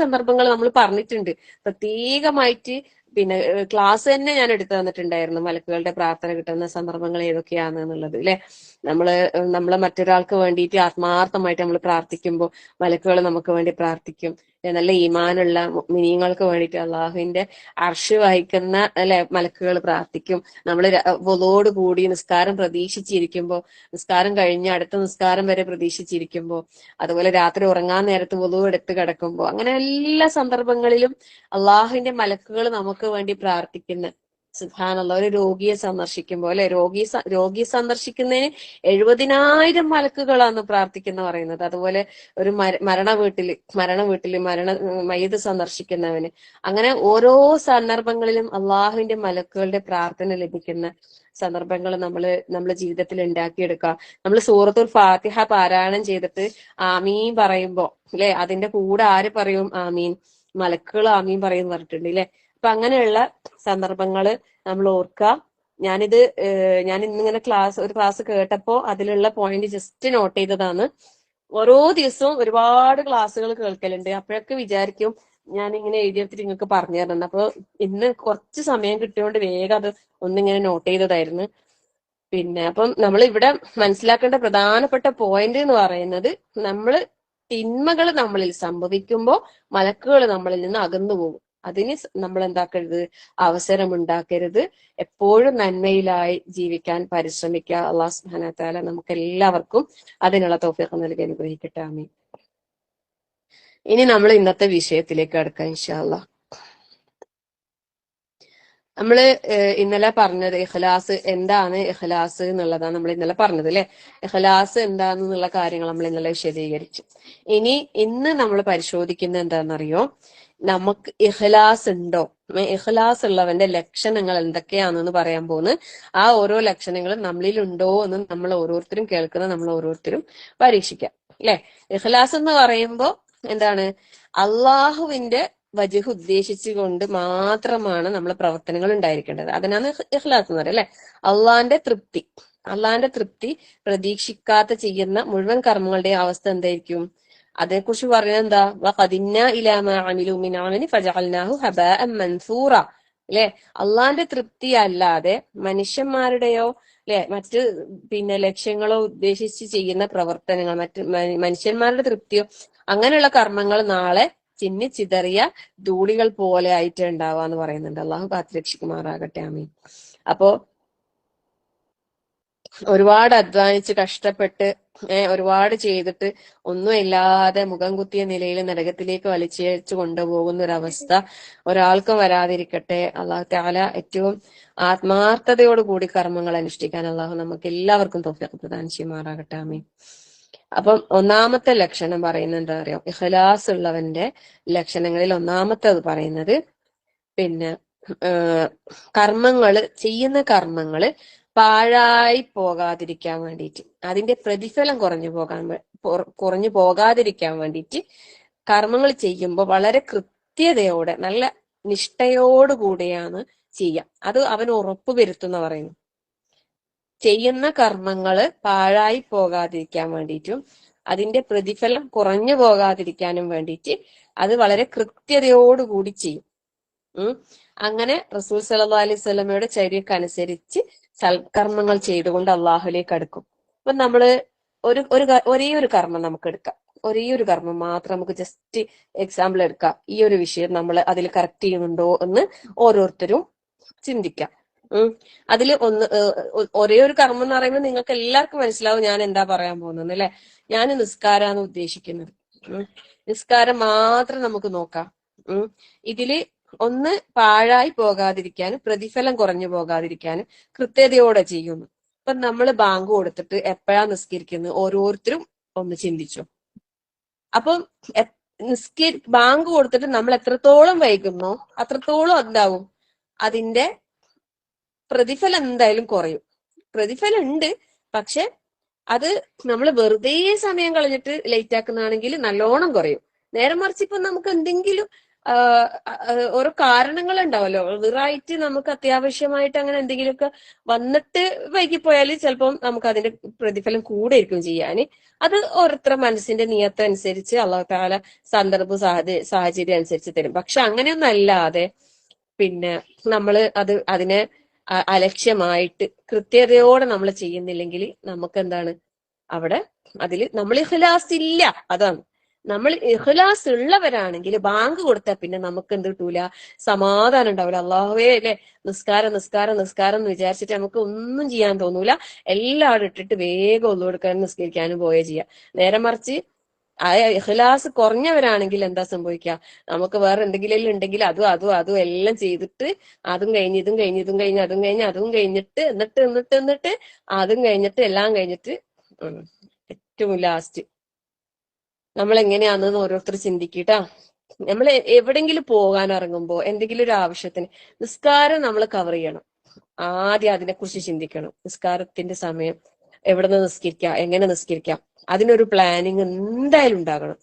സന്ദർഭങ്ങൾ നമ്മൾ പറഞ്ഞിട്ടുണ്ട്. പ്രത്യേകമായിട്ട് പിന്നെ ക്ലാസ് തന്നെ ഞാൻ എടുത്തു തന്നിട്ടുണ്ടായിരുന്നു, മലക്കുകളുടെ പ്രാർത്ഥന കിട്ടുന്ന സന്ദർഭങ്ങൾ ഏതൊക്കെയാണെന്നുള്ളത്, അല്ലെ? നമ്മള് മറ്റൊരാൾക്ക് വേണ്ടിയിട്ട് ആത്മാർത്ഥമായിട്ട് നമ്മൾ പ്രാർത്ഥിക്കുമ്പോൾ മലക്കുകൾ നമുക്ക് വേണ്ടി പ്രാർത്ഥിക്കും. നല്ല ഈമാനുള്ള മുഅ്മിനീങ്ങൾക്ക് വേണ്ടിയിട്ട് അള്ളാഹുവിന്റെ അർശ് വഹിക്കുന്ന, അല്ലെ, മലക്കുകൾ പ്രാർത്ഥിക്കും. നമ്മൾ വുളൂഓട് കൂടി നിസ്കാരം പ്രതീക്ഷിച്ചിരിക്കുമ്പോ, നിസ്കാരം കഴിഞ്ഞ് അടുത്ത നിസ്കാരം വരെ പ്രതീക്ഷിച്ചിരിക്കുമ്പോ, അതുപോലെ രാത്രി ഉറങ്ങാൻ നേരത്ത് വുളൂ എടുത്ത് കിടക്കുമ്പോ, അങ്ങനെ എല്ലാ സന്ദർഭങ്ങളിലും അള്ളാഹുവിന്റെ മലക്കുകൾ നമുക്ക് വേണ്ടി പ്രാർത്ഥിക്കുന്ന, സുബ്ഹാനല്ലാഹ്, ഒരു രോഗിയെ സന്ദർശിക്കുമ്പോ, അല്ലെ, രോഗിയെ സന്ദർശിക്കുന്നതിന് 70,000 മലക്കുകളാണ് പ്രാർത്ഥിക്കുന്ന പറയുന്നത്. അതുപോലെ ഒരു മയ്യിത്ത് സന്ദർശിക്കുന്നവന്, അങ്ങനെ ഓരോ സന്ദർഭങ്ങളിലും അള്ളാഹുവിന്റെ മലക്കുകളുടെ പ്രാർത്ഥന ലഭിക്കുന്ന സന്ദർഭങ്ങൾ നമ്മളെ ജീവിതത്തിൽ ഉണ്ടാക്കിയെടുക്കുക. നമ്മൾ സൂറത്തുൽ ഫാത്തിഹ പാരായണം ചെയ്തിട്ട് ആമീൻ പറയുമ്പോ, അല്ലെ, അതിന്റെ കൂടെ ആര് പറയും? ആമീൻ, മലക്കുകൾ ആമീൻ പറയും പറഞ്ഞിട്ടുണ്ട്, അല്ലെ? അപ്പൊ അങ്ങനെയുള്ള സന്ദർഭങ്ങള് നമ്മൾ ഓർക്കുക. ഞാൻ ഇന്നിങ്ങനെ ഒരു ക്ലാസ് കേട്ടപ്പോ അതിലുള്ള പോയിന്റ് ജസ്റ്റ് നോട്ട് ചെയ്തതാണ്. ഓരോ ദിവസവും ഒരുപാട് ക്ലാസ്സുകൾ കേൾക്കലുണ്ട്. അപ്പോഴൊക്കെ വിചാരിക്കും ഞാൻ ഇങ്ങനെ എഴുതിയെടുത്തിട്ട് നിങ്ങൾക്ക് പറഞ്ഞു തരണം. അപ്പൊ ഇന്ന് കുറച്ച് സമയം കിട്ടിയോണ്ട് വേഗം അത് ഒന്നിങ്ങനെ നോട്ട് ചെയ്തതായിരുന്നു. അപ്പം നമ്മൾ ഇവിടെ മനസ്സിലാക്കേണ്ട പ്രധാനപ്പെട്ട പോയിന്റ് എന്ന് പറയുന്നത്, തിന്മകൾ നമ്മളിൽ സംഭവിക്കുമ്പോൾ മലക്കുകൾ നമ്മളിൽ നിന്ന് അകന്നു പോകും. അതിന് നമ്മൾ എന്താക്കരുത്? അവസരമുണ്ടാക്കരുത്. എപ്പോഴും നന്മയിലായി ജീവിക്കാൻ പരിശ്രമിക്കുക. അള്ളാഹു സുബ്ഹാനഹു വതആല നമുക്ക് എല്ലാവർക്കും അതിനുള്ള തൗഫീഖ് നൽകി അനുഗ്രഹിക്കട്ടെ. ആമീൻ. ഇനി നമ്മൾ ഇന്നത്തെ വിഷയത്തിലേക്ക് കടക്കാം ഇൻഷാ അല്ലാഹ്. നമ്മള് ഇന്നലെ പറഞ്ഞത് ഇഖ്ലാസ് എന്താണ് എന്നുള്ളതാണ് നമ്മൾ ഇന്നലെ പറഞ്ഞത്, അല്ലെ? ഇഖ്ലാസ് എന്താണെന്നുള്ള കാര്യങ്ങൾ നമ്മൾ ഇന്നലെ വിശദീകരിച്ചു. ഇന്ന് നമ്മൾ പരിശോധിക്കുന്നത് എന്താണെന്നറിയോ? നമുക്ക് ഇഖ്ലാസ് ഉണ്ടോ? ഇഖ്ലാസ് ഉള്ളവന്റെ ലക്ഷണങ്ങൾ എന്തൊക്കെയാണെന്ന് പറയാൻ പോകുന്നു. ആ ഓരോ ലക്ഷണങ്ങളും നമ്മളിൽ ഉണ്ടോ എന്ന് നമ്മൾ ഓരോരുത്തരും നമ്മൾ ഓരോരുത്തരും പരീക്ഷിക്കാം, അല്ലെ? ഇഖ്ലാസ് എന്ന് പറയുമ്പോ എന്താണ്? അള്ളാഹുവിന്റെ വജ്ഹ് ഉദ്ദേശിച്ചുകൊണ്ട് മാത്രമാണ് നമ്മളെ പ്രവർത്തനങ്ങൾ ഉണ്ടായിരിക്കേണ്ടത്. അതിനാണ് ഇഖ്ലാസ് എന്ന് പറയുന്നത്, അല്ലെ? അള്ളാന്റെ തൃപ്തി പ്രതീക്ഷിക്കാതെ ചെയ്യുന്ന മുഴുവൻ കർമ്മങ്ങളുടെയും അവസ്ഥ എന്തായിരിക്കും? അതേക്കുറിച്ച് പറയുന്നത് എന്താ? വഖദിന്നാ ഇലാ മാ അമിലു മിൻ അമലിൻ ഫജഅൽനാഹു ഹബാഅൻ മൻസൂറ, അല്ലെ? അള്ളാന്റെ തൃപ്തി അല്ലാതെ മനുഷ്യന്മാരുടെയോ, അല്ലെ, മറ്റ് ലക്ഷ്യങ്ങളോ ഉദ്ദേശിച്ച് ചെയ്യുന്ന പ്രവർത്തനങ്ങൾ, മനുഷ്യന്മാരുടെ തൃപ്തിയോ അങ്ങനെയുള്ള കർമ്മങ്ങൾ നാളെ ചിന്നിച്ചിതറിയ ധൂളികൾ പോലെ ആയിട്ട് ഉണ്ടാവാന്ന് പറയുന്നുണ്ട്. അള്ളാഹു കാത്തുരക്ഷിക്കുമാറാകട്ടെ. ആമീൻ. അപ്പോ ഒരുപാട് അധ്വാനിച്ച് കഷ്ടപ്പെട്ട് ഒരുപാട് ചെയ്തിട്ട് ഒന്നും ഇല്ലാതെ മുഖം കുത്തിയ നിലയിൽ നരകത്തിലേക്ക് വലിച്ചേച്ചു കൊണ്ടുപോകുന്ന ഒരവസ്ഥ ഒരാൾക്കും വരാതിരിക്കട്ടെ. അള്ളാഹു തആല ഏറ്റവും ആത്മാർത്ഥതയോടുകൂടി കർമ്മങ്ങൾ അനുഷ്ഠിക്കാൻ അള്ളാഹു നമുക്ക് എല്ലാവർക്കും തൗഫീഖ് പ്രദാനം ചെയ്യുമാറാകട്ടെ. ആമീൻ. അപ്പം ഒന്നാമത്തെ ലക്ഷണം പറയുന്നത് എന്താ പറയാ, ഇഖ്ലാസ് ഉള്ളവന്റെ ലക്ഷണങ്ങളിൽ ഒന്നാമത്തേത് പറയുന്നത് പിന്നെ ചെയ്യുന്ന കർമ്മങ്ങള് പാഴായി പോകാതിരിക്കാൻ വേണ്ടിയിട്ട്, അതിന്റെ പ്രതിഫലം കുറഞ്ഞു പോകാതിരിക്കാൻ വേണ്ടിയിട്ട് കർമ്മങ്ങൾ ചെയ്യുമ്പോൾ വളരെ കൃത്യതയോടെ നല്ല നിഷ്ഠയോടുകൂടിയാണ് ചെയ്യുക. അത് അവന് ഉറപ്പ് വരുത്തുന്ന പറയുന്നു. ചെയ്യുന്ന കർമ്മങ്ങള് പാഴായി പോകാതിരിക്കാൻ വേണ്ടിയിട്ടും അതിന്റെ പ്രതിഫലം കുറഞ്ഞു പോകാതിരിക്കാനും വേണ്ടിയിട്ട് അത് വളരെ കൃത്യതയോടുകൂടി ചെയ്യും. അങ്ങനെ റസൂൽ സല്ലല്ലാഹു അലൈഹി വസല്ലമയുടെ ചര്യക്കനുസരിച്ച് സൽക്കർമ്മങ്ങൾ ചെയ്തുകൊണ്ട് അള്ളാഹുലേക്ക് അടുക്കും. അപ്പൊ നമ്മള് ഒരേ ഒരു കർമ്മം നമുക്ക് എടുക്കാം. ഒരേ ഒരു കർമ്മം മാത്രം നമുക്ക് ജസ്റ്റ് എക്സാമ്പിൾ എടുക്കാം. ഈ ഒരു വിഷയം നമ്മൾ അതിൽ കറക്റ്റ് ചെയ്യുന്നുണ്ടോ എന്ന് ഓരോരുത്തരും ചിന്തിക്കാം. അതിൽ ഒരേ ഒരു കർമ്മം എന്ന് പറയുമ്പോൾ നിങ്ങൾക്ക് എല്ലാവർക്കും മനസ്സിലാവും ഞാൻ എന്താ പറയാൻ പോകുന്നത് അല്ലെ. ഞാൻ നിസ്കാരാണ് ഉദ്ദേശിക്കുന്നത്. നിസ്കാരം മാത്രം നമുക്ക് നോക്കാം. ഇതില് ഒന്ന് പാഴായി പോകാതിരിക്കാനും പ്രതിഫലം കുറഞ്ഞു പോകാതിരിക്കാനും കൃത്യതയോടെ ചെയ്യുന്നു. ഇപ്പൊ നമ്മൾ ബാങ്ക് കൊടുത്തിട്ട് എപ്പോഴാ നിസ്കരിക്കുന്നത് ഓരോരുത്തരും ഒന്ന് ചിന്തിച്ചു. അപ്പം ബാങ്ക് കൊടുത്തിട്ട് നമ്മൾ എത്രത്തോളം വൈകുന്നോ അത്രത്തോളം എന്താവും, അതിന്റെ പ്രതിഫലം എന്തായാലും കുറയും. പ്രതിഫലം ഉണ്ട്, പക്ഷെ അത് നമ്മൾ വെറുതെ സമയം കളഞ്ഞിട്ട് ലേറ്റ് ആക്കുന്നതാണെങ്കിൽ നല്ലോണം കുറയും. നേരെ മറിച്ച് ഇപ്പൊ നമുക്ക് എന്തെങ്കിലും ഓരോ കാരണങ്ങൾ ഉണ്ടാവല്ലോ, വെറായിട്ട് നമുക്ക് അത്യാവശ്യമായിട്ട് അങ്ങനെ എന്തെങ്കിലുമൊക്കെ വന്നിട്ട് വൈകിപ്പോയാൽ ചിലപ്പം നമുക്ക് അതിന്റെ പ്രതിഫലം കൂടെയിരിക്കും ചെയ്യാന്. അത് ഓരോരുത്തരുടെ മനസ്സിന്റെ നിയത്ത് അനുസരിച്ച് അള്ളാഹു തആല സന്ദർഭ സാഹചര്യം അനുസരിച്ച് തരും. പക്ഷെ അങ്ങനെയൊന്നും അല്ലാതെ പിന്നെ നമ്മള് അതിനെ അലക്ഷ്യമായിട്ട് കൃത്യതയോടെ നമ്മൾ ചെയ്യുന്നില്ലെങ്കിൽ നമുക്ക് എന്താണ് അവിടെ അതിൽ നമ്മൾ ഇഖ്ലാസ് ഇല്ല. അതാണ്, നമ്മൾ ഇഖ്ലാസ് ഉള്ളവരാണെങ്കിൽ ബാങ്ക് കൊടുത്താൽ പിന്നെ നമുക്ക് എന്ത് കിട്ടൂല, സമാധാനം ഉണ്ടാവില്ല. അള്ളാഹുവേ അല്ലെ, നിസ്കാരം നിസ്കാരം നിസ്കാരം എന്ന് വിചാരിച്ചിട്ട് നമുക്ക് ഒന്നും ചെയ്യാൻ തോന്നൂല. എല്ലാവരും ഇട്ടിട്ട് വേഗം ഒന്നു കൊടുക്കാനും നിസ്കരിക്കാനും പോയേ ചെയ്യാം. നേരെ മറിച്ച് ഇഖ്ലാസ് കുറഞ്ഞവരാണെങ്കിൽ എന്താ സംഭവിക്കുക, നമുക്ക് വേറെ എന്തെങ്കിലും ഉണ്ടെങ്കിൽ അതും എല്ലാം ചെയ്തിട്ട് അതും കഴിഞ്ഞ് ഇതും കഴിഞ്ഞ് ഇതും കഴിഞ്ഞ് അതും കഴിഞ്ഞ് അതും കഴിഞ്ഞിട്ട് എന്നിട്ട് അതും കഴിഞ്ഞിട്ട് എല്ലാം കഴിഞ്ഞിട്ട് ഏറ്റവും ലാസ്റ്റ് നമ്മൾ എങ്ങനെയാണെന്ന് ഓരോരുത്തർ ചിന്തിക്കട്ടാ. നമ്മൾ എവിടെങ്കിലും പോകാൻ ഇറങ്ങുമ്പോ എന്തെങ്കിലും ഒരു ആവശ്യത്തിന് നിസ്കാരം നമ്മൾ കവർ ചെയ്യണം. ആദ്യം അതിനെക്കുറിച്ച് ചിന്തിക്കണം. നിസ്കാരത്തിന്റെ സമയം, എവിടെ നിന്ന് നിസ്കരിക്കാം, എങ്ങനെ നിസ്കരിക്കാം, അതിനൊരു പ്ലാനിങ് എന്തായാലും ഉണ്ടാകണം.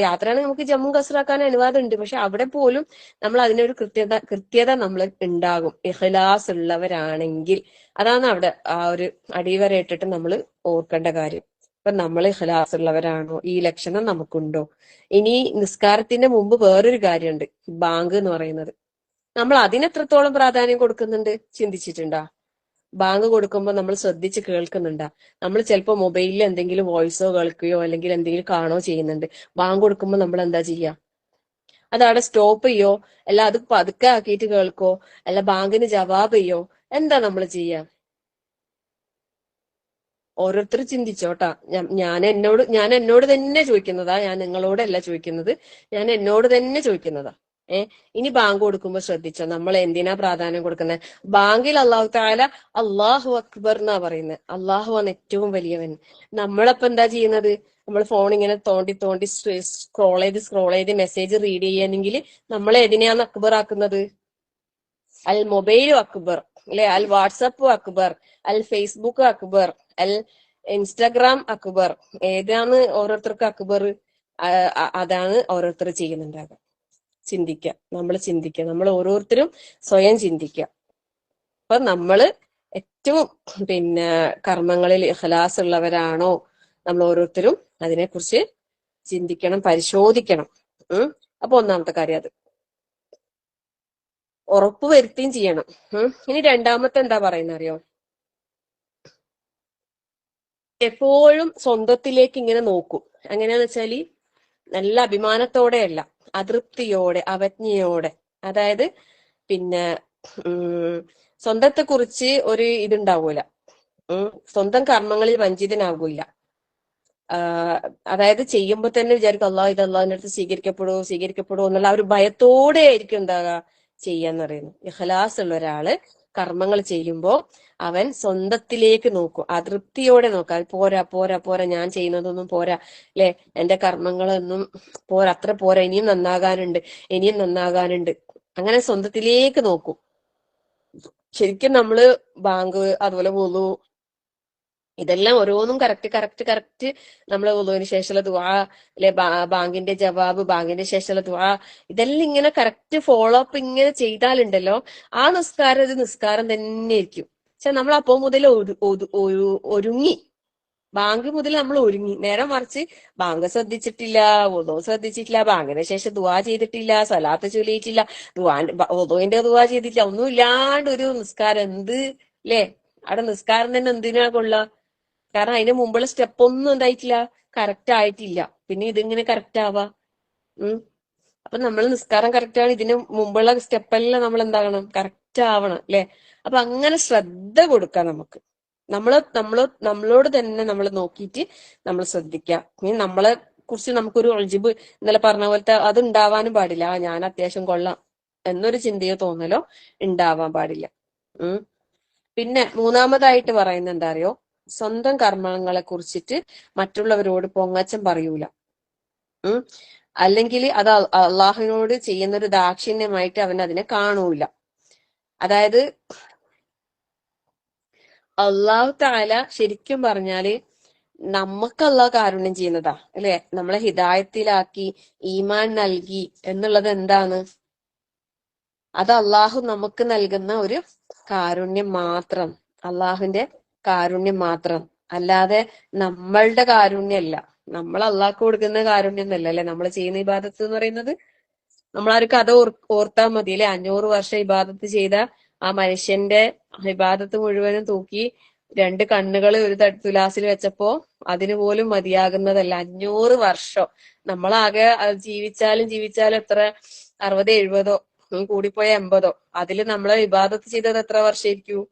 യാത്രയാണെങ്കിൽ നമുക്ക് ജമ്മു കസറാക്കാൻ അനുവാദം ഉണ്ട്, പക്ഷെ അവിടെ പോലും നമ്മൾ അതിനൊരു കൃത്യത നമ്മൾ ഉണ്ടാകും ഇഖ്ലാസ് ഉള്ളവരാണെങ്കിൽ. അതാണ് അവിടെ ആ ഒരു അടിവരയിട്ടിട്ട് നമ്മൾ ഓർക്കേണ്ട കാര്യം. ഇപ്പൊ നമ്മൾ ഇഖ്ലാസ് ഉള്ളവരാണോ, ഈ ലക്ഷണം നമുക്കുണ്ടോ? ഇനി നിസ്കാരത്തിന്റെ മുമ്പ് വേറൊരു കാര്യമുണ്ട്, ബാങ്ക് എന്ന് പറയുന്നത്. നമ്മൾ അതിനെത്രത്തോളം പ്രാധാന്യം കൊടുക്കുന്നുണ്ട് ചിന്തിച്ചിട്ടുണ്ടാ? ബാങ്ക് കൊടുക്കുമ്പോൾ നമ്മൾ ശ്രദ്ധിച്ച് കേൾക്കുന്നുണ്ടാ? നമ്മൾ ചിലപ്പോൾ മൊബൈലിൽ എന്തെങ്കിലും വോയിസോ കേൾക്കുകയോ അല്ലെങ്കിൽ എന്തെങ്കിലും കാണുകയോ ചെയ്യുന്നുണ്ട്. ബാങ്ക് കൊടുക്കുമ്പോൾ നമ്മൾ എന്താ ചെയ്യാ? അതവിടെ സ്റ്റോപ്പ് ചെയ്യോ, അല്ല അത് പതുക്കെ ആക്കിയിട്ട് കേൾക്കോ, അല്ല ബാങ്കിന് ജവാബ് ചെയ്യോ, എന്താ നമ്മൾ ചെയ്യാ? ഓരോരുത്തർ ചിന്തിച്ചോട്ടാ. ഞാൻ എന്നോട് തന്നെ ചോദിക്കുന്നതാ, ഞാൻ നിങ്ങളോടല്ല ചോദിക്കുന്നത്, ഞാൻ എന്നോട് തന്നെ ചോദിക്കുന്നതാ. ഇനി ബാങ്ക് കൊടുക്കുമ്പോ ശ്രദ്ധിച്ചോ, നമ്മൾ എന്തിനാ പ്രാധാന്യം കൊടുക്കുന്നത്? ബാങ്കിൽ അള്ളാഹു തആല അള്ളാഹു അക്ബർ എന്നാ പറയുന്നത്. അള്ളാഹു ആണ് ഏറ്റവും വലിയവൻ. നമ്മളപ്പോ എന്താ ചെയ്യുന്നത്? നമ്മൾ ഫോൺ ഇങ്ങനെ തോണ്ടി സ്ക്രോൾ ചെയ്ത് മെസ്സേജ് റീഡ് ചെയ്യാനെങ്കിൽ നമ്മൾ ഏതിനെയാണ് അക്ബർ ആക്കുന്നത്? അൽ മൊബൈലും അക്ബർ അല്ലെ, അൽ വാട്സപ്പും അക്ബർ, അൽ ഫേസ്ബുക്ക് അക്ബർ, അൽ ഇൻസ്റ്റാഗ്രാം അക്ബർ. ഏതാണ് ഓരോരുത്തർക്ക് അക്ബർ? അതാണ് ഓരോരുത്തർ ചെയ്യുന്നുണ്ടാകുക. നമ്മൾ ഓരോരുത്തരും സ്വയം ചിന്തിക്കുക. അപ്പൊ നമ്മള് ഏറ്റവും കർമ്മങ്ങളിൽ ഇഖ്ലാസ് ഉള്ളവരാണോ നമ്മൾ ഓരോരുത്തരും അതിനെക്കുറിച്ച് ചിന്തിക്കണം, പരിശോധിക്കണം. അപ്പൊ ഒന്നാമത്തെ കാര്യം അത് ഉറപ്പുവരുത്തുകയും ചെയ്യണം. ഇനി രണ്ടാമത്തെ എന്താ പറയുന്ന അറിയോ? എപ്പോഴും സ്വന്തത്തിലേക്ക് ഇങ്ങനെ നോക്കും. എങ്ങനെയാന്ന് വെച്ചാല് നല്ല അഭിമാനത്തോടെയല്ല, അതൃപ്തിയോടെ, അവജ്ഞയോടെ. അതായത് സ്വന്തത്തെ കുറിച്ച് ഒരു ഇതുണ്ടാവൂല, സ്വന്തം കർമ്മങ്ങളിൽ വഞ്ചിതനാകൂല. അതായത് ചെയ്യുമ്പോൾ തന്നെ വിചാരിക്കും അള്ളാഹ് ഇത് അള്ളാഹിന്റെ അടുത്ത് സ്വീകരിക്കപ്പെടുമോ എന്നുള്ള ആ ഒരു ഭയത്തോടെ ആയിരിക്കും എന്താകുക ചെയ്യാന്ന് പറയുന്നു. ഇഖ്ലാസ് ഉള്ള ഒരാള് കർമ്മങ്ങൾ ചെയ്യുമ്പോൾ അവൻ സ്വന്തത്തിലേക്ക് നോക്കും, അതൃപ്തിയോടെ നോക്കും. അത് പോരാ പോരാ പോരാ, ഞാൻ ചെയ്യുന്നതൊന്നും പോരാ, അല്ലെ, എന്റെ കർമ്മങ്ങളൊന്നും പോരാ, അത്ര പോരാ, ഇനിയും നന്നാകാനുണ്ട്. അങ്ങനെ സ്വന്തത്തിലേക്ക് നോക്കും. ശരിക്കും നമ്മള് ബാങ്ക്, അതുപോലെ വുളു, ഇതെല്ലാം ഓരോന്നും കറക്റ്റ് നമ്മള് വുളുവിന് ശേഷമുള്ള ദുആ, അല്ലെ, ബാങ്കിന്റെ ജവാബ്, ബാങ്കിന്റെ ശേഷമുള്ള ദുആ, ഇതെല്ലാം ഇങ്ങനെ കറക്റ്റ് ഫോളോ അപ്പ് ഇങ്ങനെ ചെയ്താലുണ്ടല്ലോ ആ നിസ്കാരം ഒരു നിസ്കാരം തന്നെ ആയിരിക്കും. പക്ഷെ നമ്മൾ അപ്പോ മുതൽ ഒരുങ്ങി, ബാങ്ക് മുതൽ നമ്മൾ ഒരുങ്ങി. നേരെ മറിച്ച് ബാങ്ക് ശ്രദ്ധിച്ചിട്ടില്ല, വുളു ശ്രദ്ധിച്ചിട്ടില്ല, ബാങ്കിന് ശേഷം ദുആ ചെയ്തിട്ടില്ല, സലാത്ത് ചൊല്ലിയിട്ടില്ല, വുളുവിന്റെ ദുആ ചെയ്തിട്ടില്ല, ഒന്നും ഇല്ലാണ്ട് ഒരു നിസ്കാരം എന്ത്, അല്ലേ? അവിടെ നിസ്കാരം തന്നെ എന്തിനാ കൊള്ളുക? കാരണം അതിന് മുമ്പുള്ള സ്റ്റെപ്പ് ഒന്നും എന്തായിട്ടില്ല, കറക്റ്റ് ആയിട്ടില്ല. പിന്നെ ഇതിങ്ങനെ കറക്റ്റ് ആവാ. അപ്പൊ നമ്മൾ നിസ്കാരം കറക്റ്റ് ആണ്, ഇതിന് മുമ്പുള്ള സ്റ്റെപ്പെല്ലാം നമ്മൾ എന്താകണം, കറക്റ്റ് ആവണം, അല്ലെ? അപ്പൊ അങ്ങനെ ശ്രദ്ധ കൊടുക്കാം നമുക്ക്. നമ്മളോട് തന്നെ നമ്മൾ നോക്കിയിട്ട് നമ്മൾ ശ്രദ്ധിക്കുക. ഇനി നമ്മളെ കുറിച്ച് നമുക്കൊരു ഒഴിജിബ്, ഇന്നലെ പറഞ്ഞ പോലത്തെ അത് ഉണ്ടാവാനും പാടില്ല. ഞാൻ അത്യാവശ്യം കൊള്ളാം എന്നൊരു ചിന്തയോ തോന്നലോ ഉണ്ടാവാൻ പാടില്ല. പിന്നെ മൂന്നാമതായിട്ട് പറയുന്നത് എന്താ അറിയോ? സ്വന്തം കർമ്മങ്ങളെ കുറിച്ചിട്ട് മറ്റുള്ളവരോട് പൊങ്ങച്ചം പറയൂല. അല്ലെങ്കിൽ അത് അള്ളാഹുവിനോട് ചെയ്യുന്നൊരു ദാക്ഷിണ്യമായിട്ട് അവൻ അതിനെ കാണൂല. അതായത് അള്ളാഹു തആല ശരിക്കും പറഞ്ഞാല് നമുക്ക് അള്ളാഹു കാരുണ്യം ചെയ്യുന്നതാ, അല്ലെ? നമ്മളെ ഹിദായത്തിലാക്കി ഈമാൻ നൽകി എന്നുള്ളത് എന്താണ്? അത് അള്ളാഹു നമുക്ക് നൽകുന്ന ഒരു കാരുണ്യം മാത്രം, അള്ളാഹുവിന്റെ കാരുണ്യം മാത്രം, അല്ലാതെ നമ്മളുടെ കാരുണ്യമല്ല. നമ്മൾ അള്ളാഹ്ക്ക് കൊടുക്കുന്ന കാരുണ്യം എന്നല്ല, അല്ലെ? നമ്മൾ ചെയ്യുന്ന ഇബാദത്ത് എന്ന് പറയുന്നത്. നമ്മളൊരു കഥ ഓർത്താൽ മതി, അല്ലെ? 500 വർഷം ഇബാദത്ത് ചെയ്ത ആ മനുഷ്യന്റെ ഇബാദത്ത് മുഴുവനും തൂക്കി 2 കണ്ണുകൾ ഒരു തുലാസിൽ വെച്ചപ്പോ അതിന് പോലും മതിയാകുന്നതല്ല 500 വർഷം. നമ്മളാകെ ജീവിച്ചാലും എത്ര 60 70 കൂടിപ്പോയ 80. അതില് നമ്മളെ ഇബാദത്ത് ചെയ്തത് എത്ര വർഷമായിരിക്കും?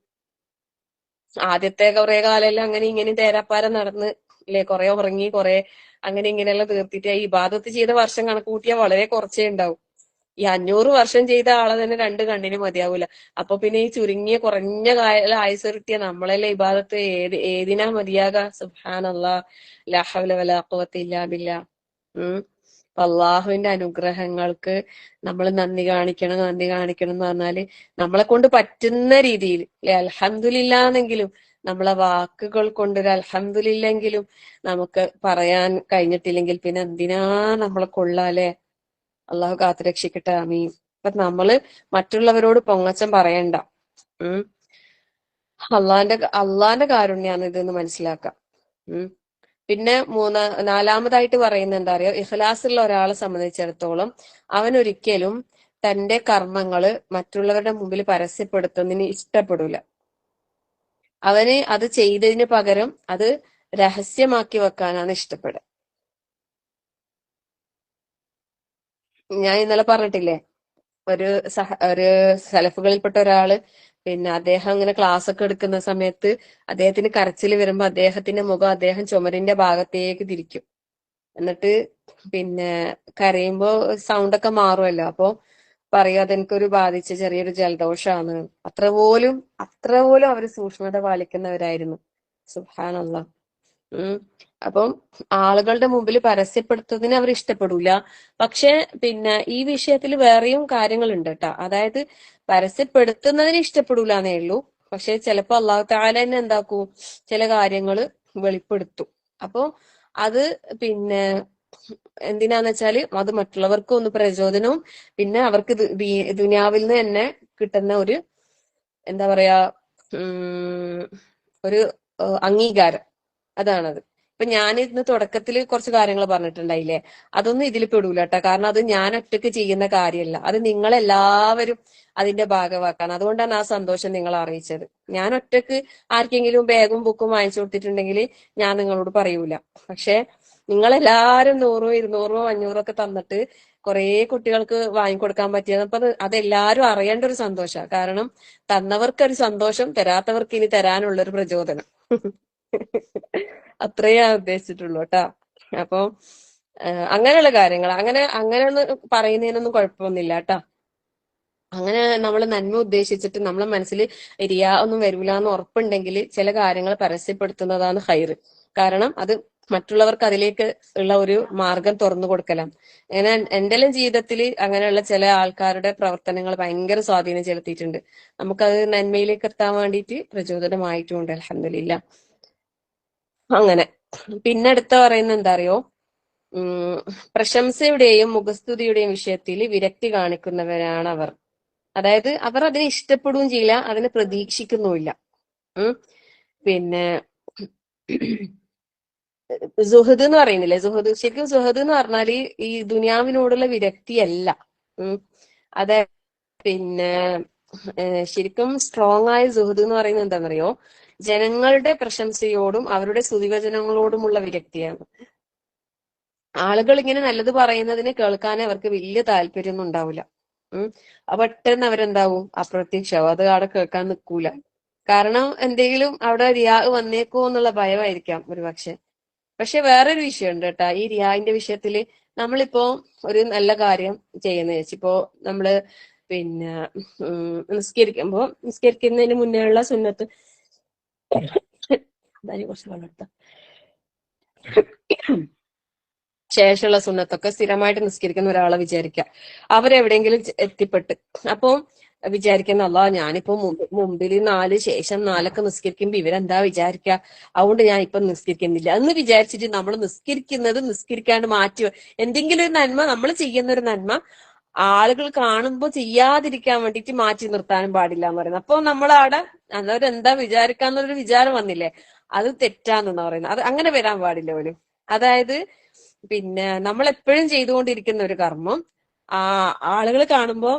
ആദ്യത്തെ കുറെ കാലമെല്ലാം അങ്ങനെ ഇങ്ങനെ തേരാപ്പാരം നടന്ന്, അല്ലെ? കുറെ ഉറങ്ങി, കുറെ അങ്ങനെ ഇങ്ങനെയെല്ലാം തീർത്തിട്ട് ഈ ഇബാദത്ത് ചെയ്ത വർഷം കണക്ക് കൂട്ടിയാൽ വളരെ കുറച്ചേ ഉണ്ടാവും. ഈ 500 വർഷം ചെയ്ത ആളെ തന്നെ 2 കണ്ണിന് മതിയാവൂല. അപ്പൊ പിന്നെ ഈ കുറഞ്ഞ കാല ആയുസ് കിട്ടിയ നമ്മളെല്ലാം ഇബാദത്ത് ഏതിനാ മതിയാകാ? സുബ്ഹാനല്ലാഹ്, ലാ ഹൗല വലാ ഖുവത ഇല്ലാ ബില്ലാ. അള്ളാഹുവിന്റെ അനുഗ്രഹങ്ങൾക്ക് നമ്മൾ നന്ദി കാണിക്കണം എന്ന് പറഞ്ഞാല് നമ്മളെ കൊണ്ട് പറ്റുന്ന രീതിയിൽ, അല്ലെ, അൽഹംദുലില്ലാന്നെങ്കിലും നമ്മളെ വാക്കുകൾ കൊണ്ടൊരു അൽഹംദുലില്ലെങ്കിലും നമുക്ക് പറയാൻ കഴിഞ്ഞിട്ടില്ലെങ്കിൽ പിന്നെ എന്തിനാ നമ്മളെ കൊള്ളാല്ലേ? അള്ളാഹു കാത്തുരക്ഷിക്കട്ടെ, ആമീൻ. അപ്പൊ നമ്മള് മറ്റുള്ളവരോട് പൊങ്ങച്ചം പറയണ്ട. അള്ളാന്റെ കാരുണ്യാണ് ഇതെന്ന് മനസ്സിലാക്കാം. പിന്നെ നാലാമതായിട്ട് പറയുന്നത് എന്താ അറിയോ? ഇഖ്ലാസുള്ള ഒരാളെ സംബന്ധിച്ചിടത്തോളം അവൻ ഒരിക്കലും തന്റെ കർമ്മങ്ങള് മറ്റുള്ളവരുടെ മുമ്പിൽ പരസ്യപ്പെടുത്തുന്നതിന് ഇഷ്ടപ്പെടൂല. അവന് അത് ചെയ്തതിന് പകരം അത് രഹസ്യമാക്കി വെക്കാനാണ് ഇഷ്ടപ്പെടുക. ഞാൻ ഇന്നലെ പറഞ്ഞിട്ടില്ലേ, ഒരു സലഫുകളിൽപ്പെട്ട ഒരാള്, പിന്നെ അദ്ദേഹം ഇങ്ങനെ ക്ലാസ് ഒക്കെ എടുക്കുന്ന സമയത്ത് അദ്ദേഹത്തിന് കരച്ചിൽ വരുമ്പോ അദ്ദേഹത്തിന്റെ മുഖം അദ്ദേഹം ചുമരിന്റെ ഭാഗത്തേക്ക് തിരിക്കും. എന്നിട്ട് പിന്നെ കരയുമ്പോ സൗണ്ടൊക്കെ മാറുമല്ലോ, അപ്പൊ പറയും അതെനിക്കൊരു ബാധിച്ച ചെറിയൊരു ജലദോഷമാണ്. അത്ര പോലും അവര് സൂക്ഷ്മത പാലിക്കുന്നവരായിരുന്നു. സുബ്ഹാനല്ലാഹ്. അപ്പം ആളുകളുടെ മുമ്പിൽ പരസ്യപ്പെടുത്തുന്നതിന് അവർ ഇഷ്ടപ്പെടൂല. പക്ഷെ പിന്നെ ഈ വിഷയത്തിൽ വേറെയും കാര്യങ്ങളുണ്ട് കേട്ടോ. അതായത് പരസ്യപ്പെടുത്തുന്നതിന് ഇഷ്ടപ്പെടൂല എന്നേ ഉള്ളൂ. പക്ഷെ ചിലപ്പോ അള്ളാഹു തആല തന്നെ എന്താക്കൂ, ചില കാര്യങ്ങൾ വെളിപ്പെടുത്തും. അപ്പൊ അത് പിന്നെ എന്തിനാന്ന് വെച്ചാല് അത് മറ്റുള്ളവർക്കും ഒന്ന് പ്രചോദനവും, പിന്നെ അവർക്ക് ദുനിയാവിൽ നിന്ന് തന്നെ കിട്ടുന്ന ഒരു എന്താ പറയാ ഒരു അംഗീകാരം, അതാണത്. ഇപ്പൊ ഞാൻ ഇന്ന് തുടക്കത്തിൽ കുറച്ച് കാര്യങ്ങൾ പറഞ്ഞിട്ടുണ്ടായില്ലേ, അതൊന്നും ഇതിൽ പെടൂല കേട്ടോ. കാരണം അത് ഞാൻ ഒറ്റയ്ക്ക് ചെയ്യുന്ന കാര്യമല്ല, അത് നിങ്ങളെല്ലാവരും അതിന്റെ ഭാഗമാക്കാണ്. അതുകൊണ്ടാണ് ആ സന്തോഷം നിങ്ങളെ അറിയിച്ചത്. ഞാൻ ഒറ്റയ്ക്ക് ആർക്കെങ്കിലും ബാഗും ബുക്കും വാങ്ങിച്ചു കൊടുത്തിട്ടുണ്ടെങ്കിൽ ഞാൻ നിങ്ങളോട് പറയൂല. പക്ഷെ നിങ്ങളെല്ലാരും 100, 200, 500 ഒക്കെ തന്നിട്ട് കുറെ കുട്ടികൾക്ക് വാങ്ങിക്കൊടുക്കാൻ പറ്റിയത്, അപ്പൊ അതെല്ലാരും അറിയേണ്ട ഒരു സന്തോഷമാണ്. കാരണം തന്നവർക്ക് ഒരു സന്തോഷം, തരാത്തവർക്ക് ഇനി തരാനുള്ള ഒരു പ്രചോദനം. അത്രേ ഞാൻ ഉദ്ദേശിച്ചിട്ടുള്ളൂ കേട്ടാ. അപ്പൊ അങ്ങനെയുള്ള കാര്യങ്ങൾ അങ്ങനെയൊന്നും പറയുന്നതിനൊന്നും കുഴപ്പമൊന്നുമില്ല കേട്ടാ. അങ്ങനെ നമ്മൾ നന്മ ഉദ്ദേശിച്ചിട്ട് നമ്മളെ മനസ്സിൽ റിയാ ഒന്നും വരില്ല എന്ന് ഉറപ്പുണ്ടെങ്കിൽ ചില കാര്യങ്ങൾ പരസ്യപ്പെടുത്തുന്നതാണ് ഹൈറ്. കാരണം അത് മറ്റുള്ളവർക്ക് അതിലേക്ക് ഉള്ള ഒരു മാർഗം തുറന്നു കൊടുക്കലാണ്. അങ്ങനെ എന്റെല്ലാം ജീവിതത്തിൽ അങ്ങനെയുള്ള ചില ആൾക്കാരുടെ പ്രവർത്തനങ്ങൾ ഭയങ്കര സ്വാധീനം ചെലുത്തിയിട്ടുണ്ട്. നമുക്കത് നന്മയിലേക്ക് എത്താൻ വേണ്ടിയിട്ട് പ്രചോദനമായിട്ടുണ്ട്. അൽഹംദുലില്ലാ. അങ്ങനെ പിന്നെ അടുത്ത പറയുന്നത് എന്താ അറിയോ? പ്രശംസയുടെയും മുഖസ്തുതിയുടെയും വിഷയത്തിൽ വിരക്തി കാണിക്കുന്നവരാണ് അവർ. അതായത് അവർ അതിനെ ഇഷ്ടപ്പെടുകയും ചെയ്യില്ല, അതിനെ പ്രതീക്ഷിക്കുന്നുമില്ല. പിന്നെ സുഹൃദ് എന്ന് പറയുന്നില്ലേ, സുഹൃദ് ശരിക്കും സുഹൃദ് എന്ന് പറഞ്ഞാല് ഈ ദുനിയാവിനോടുള്ള വിരക്തിയല്ല. അതെ. പിന്നെ ശരിക്കും സ്ട്രോങ് ആയ സുഹൃദ് എന്ന് പറയുന്നത് എന്താണെന്നറിയോ? ജനങ്ങളുടെ പ്രശംസയോടും അവരുടെ സ്തുതിവചനങ്ങളോടുമുള്ള വിരക്തിയാണ്. ആളുകൾ ഇങ്ങനെ നല്ലത് പറയുന്നതിന് കേൾക്കാൻ അവർക്ക് വലിയ താല്പര്യമൊന്നും ഉണ്ടാവില്ല. പെട്ടെന്ന് അവരെന്താവും, അപ്രത്യക്ഷമാവും. അത് അവിടെ കേൾക്കാൻ നിൽക്കൂല. കാരണം എന്തെങ്കിലും അവിടെ റിയാ വന്നേക്കോ എന്നുള്ള ഭയമായിരിക്കാം ഒരുപക്ഷെ. പക്ഷെ വേറൊരു വിഷയമുണ്ട് കേട്ടാ ഈ റിയാന്റെ വിഷയത്തില്. നമ്മളിപ്പോ ഒരു നല്ല കാര്യം ചെയ്യുന്ന വെച്ചിപ്പോ നമ്മള് പിന്നെ നിസ്കരിക്കുന്നതിന് മുന്നേ ഉള്ള സുന്നത്ത് കുറച്ച് വെള്ളം എടുത്ത ശേഷമുള്ള സുന്നത്തൊക്കെ സ്ഥിരമായിട്ട് നിസ്കരിക്കുന്ന ഒരാളെ വിചാരിക്കുക. അവരെവിടെയെങ്കിലും എത്തിപ്പെട്ട് അപ്പൊ വിചാരിക്കുന്ന ഞാനിപ്പോ മുമ്പിൽ 4 ശേഷം 4 നിസ്കരിക്കുമ്പോ ഇവരെന്താ വിചാരിക്കുക, അതുകൊണ്ട് ഞാൻ ഇപ്പൊ നിസ്കരിക്കുന്നില്ല എന്ന് വിചാരിച്ചിട്ട് നമ്മൾ നിസ്കരിക്കാണ്ട് മാറ്റി എന്തെങ്കിലും ഒരു നന്മ നമ്മൾ ചെയ്യുന്ന ഒരു നന്മ ആളുകൾ കാണുമ്പോൾ ചെയ്യാതിരിക്കാൻ വേണ്ടിയിട്ട് മാറ്റി നിർത്താനും പാടില്ല എന്ന് പറയുന്നത്. അപ്പൊ നമ്മളവിടെ അവരെന്താ വിചാരിക്കാന്നൊരു വിചാരം വന്നില്ലേ, അത് തെറ്റാന്നാ പറയുന്നത്. അത് അങ്ങനെ വരാൻ പാടില്ല പോലും. അതായത് പിന്നെ നമ്മൾ എപ്പോഴും ചെയ്തുകൊണ്ടിരിക്കുന്ന ഒരു കർമ്മം ആളുകൾ കാണുമ്പോ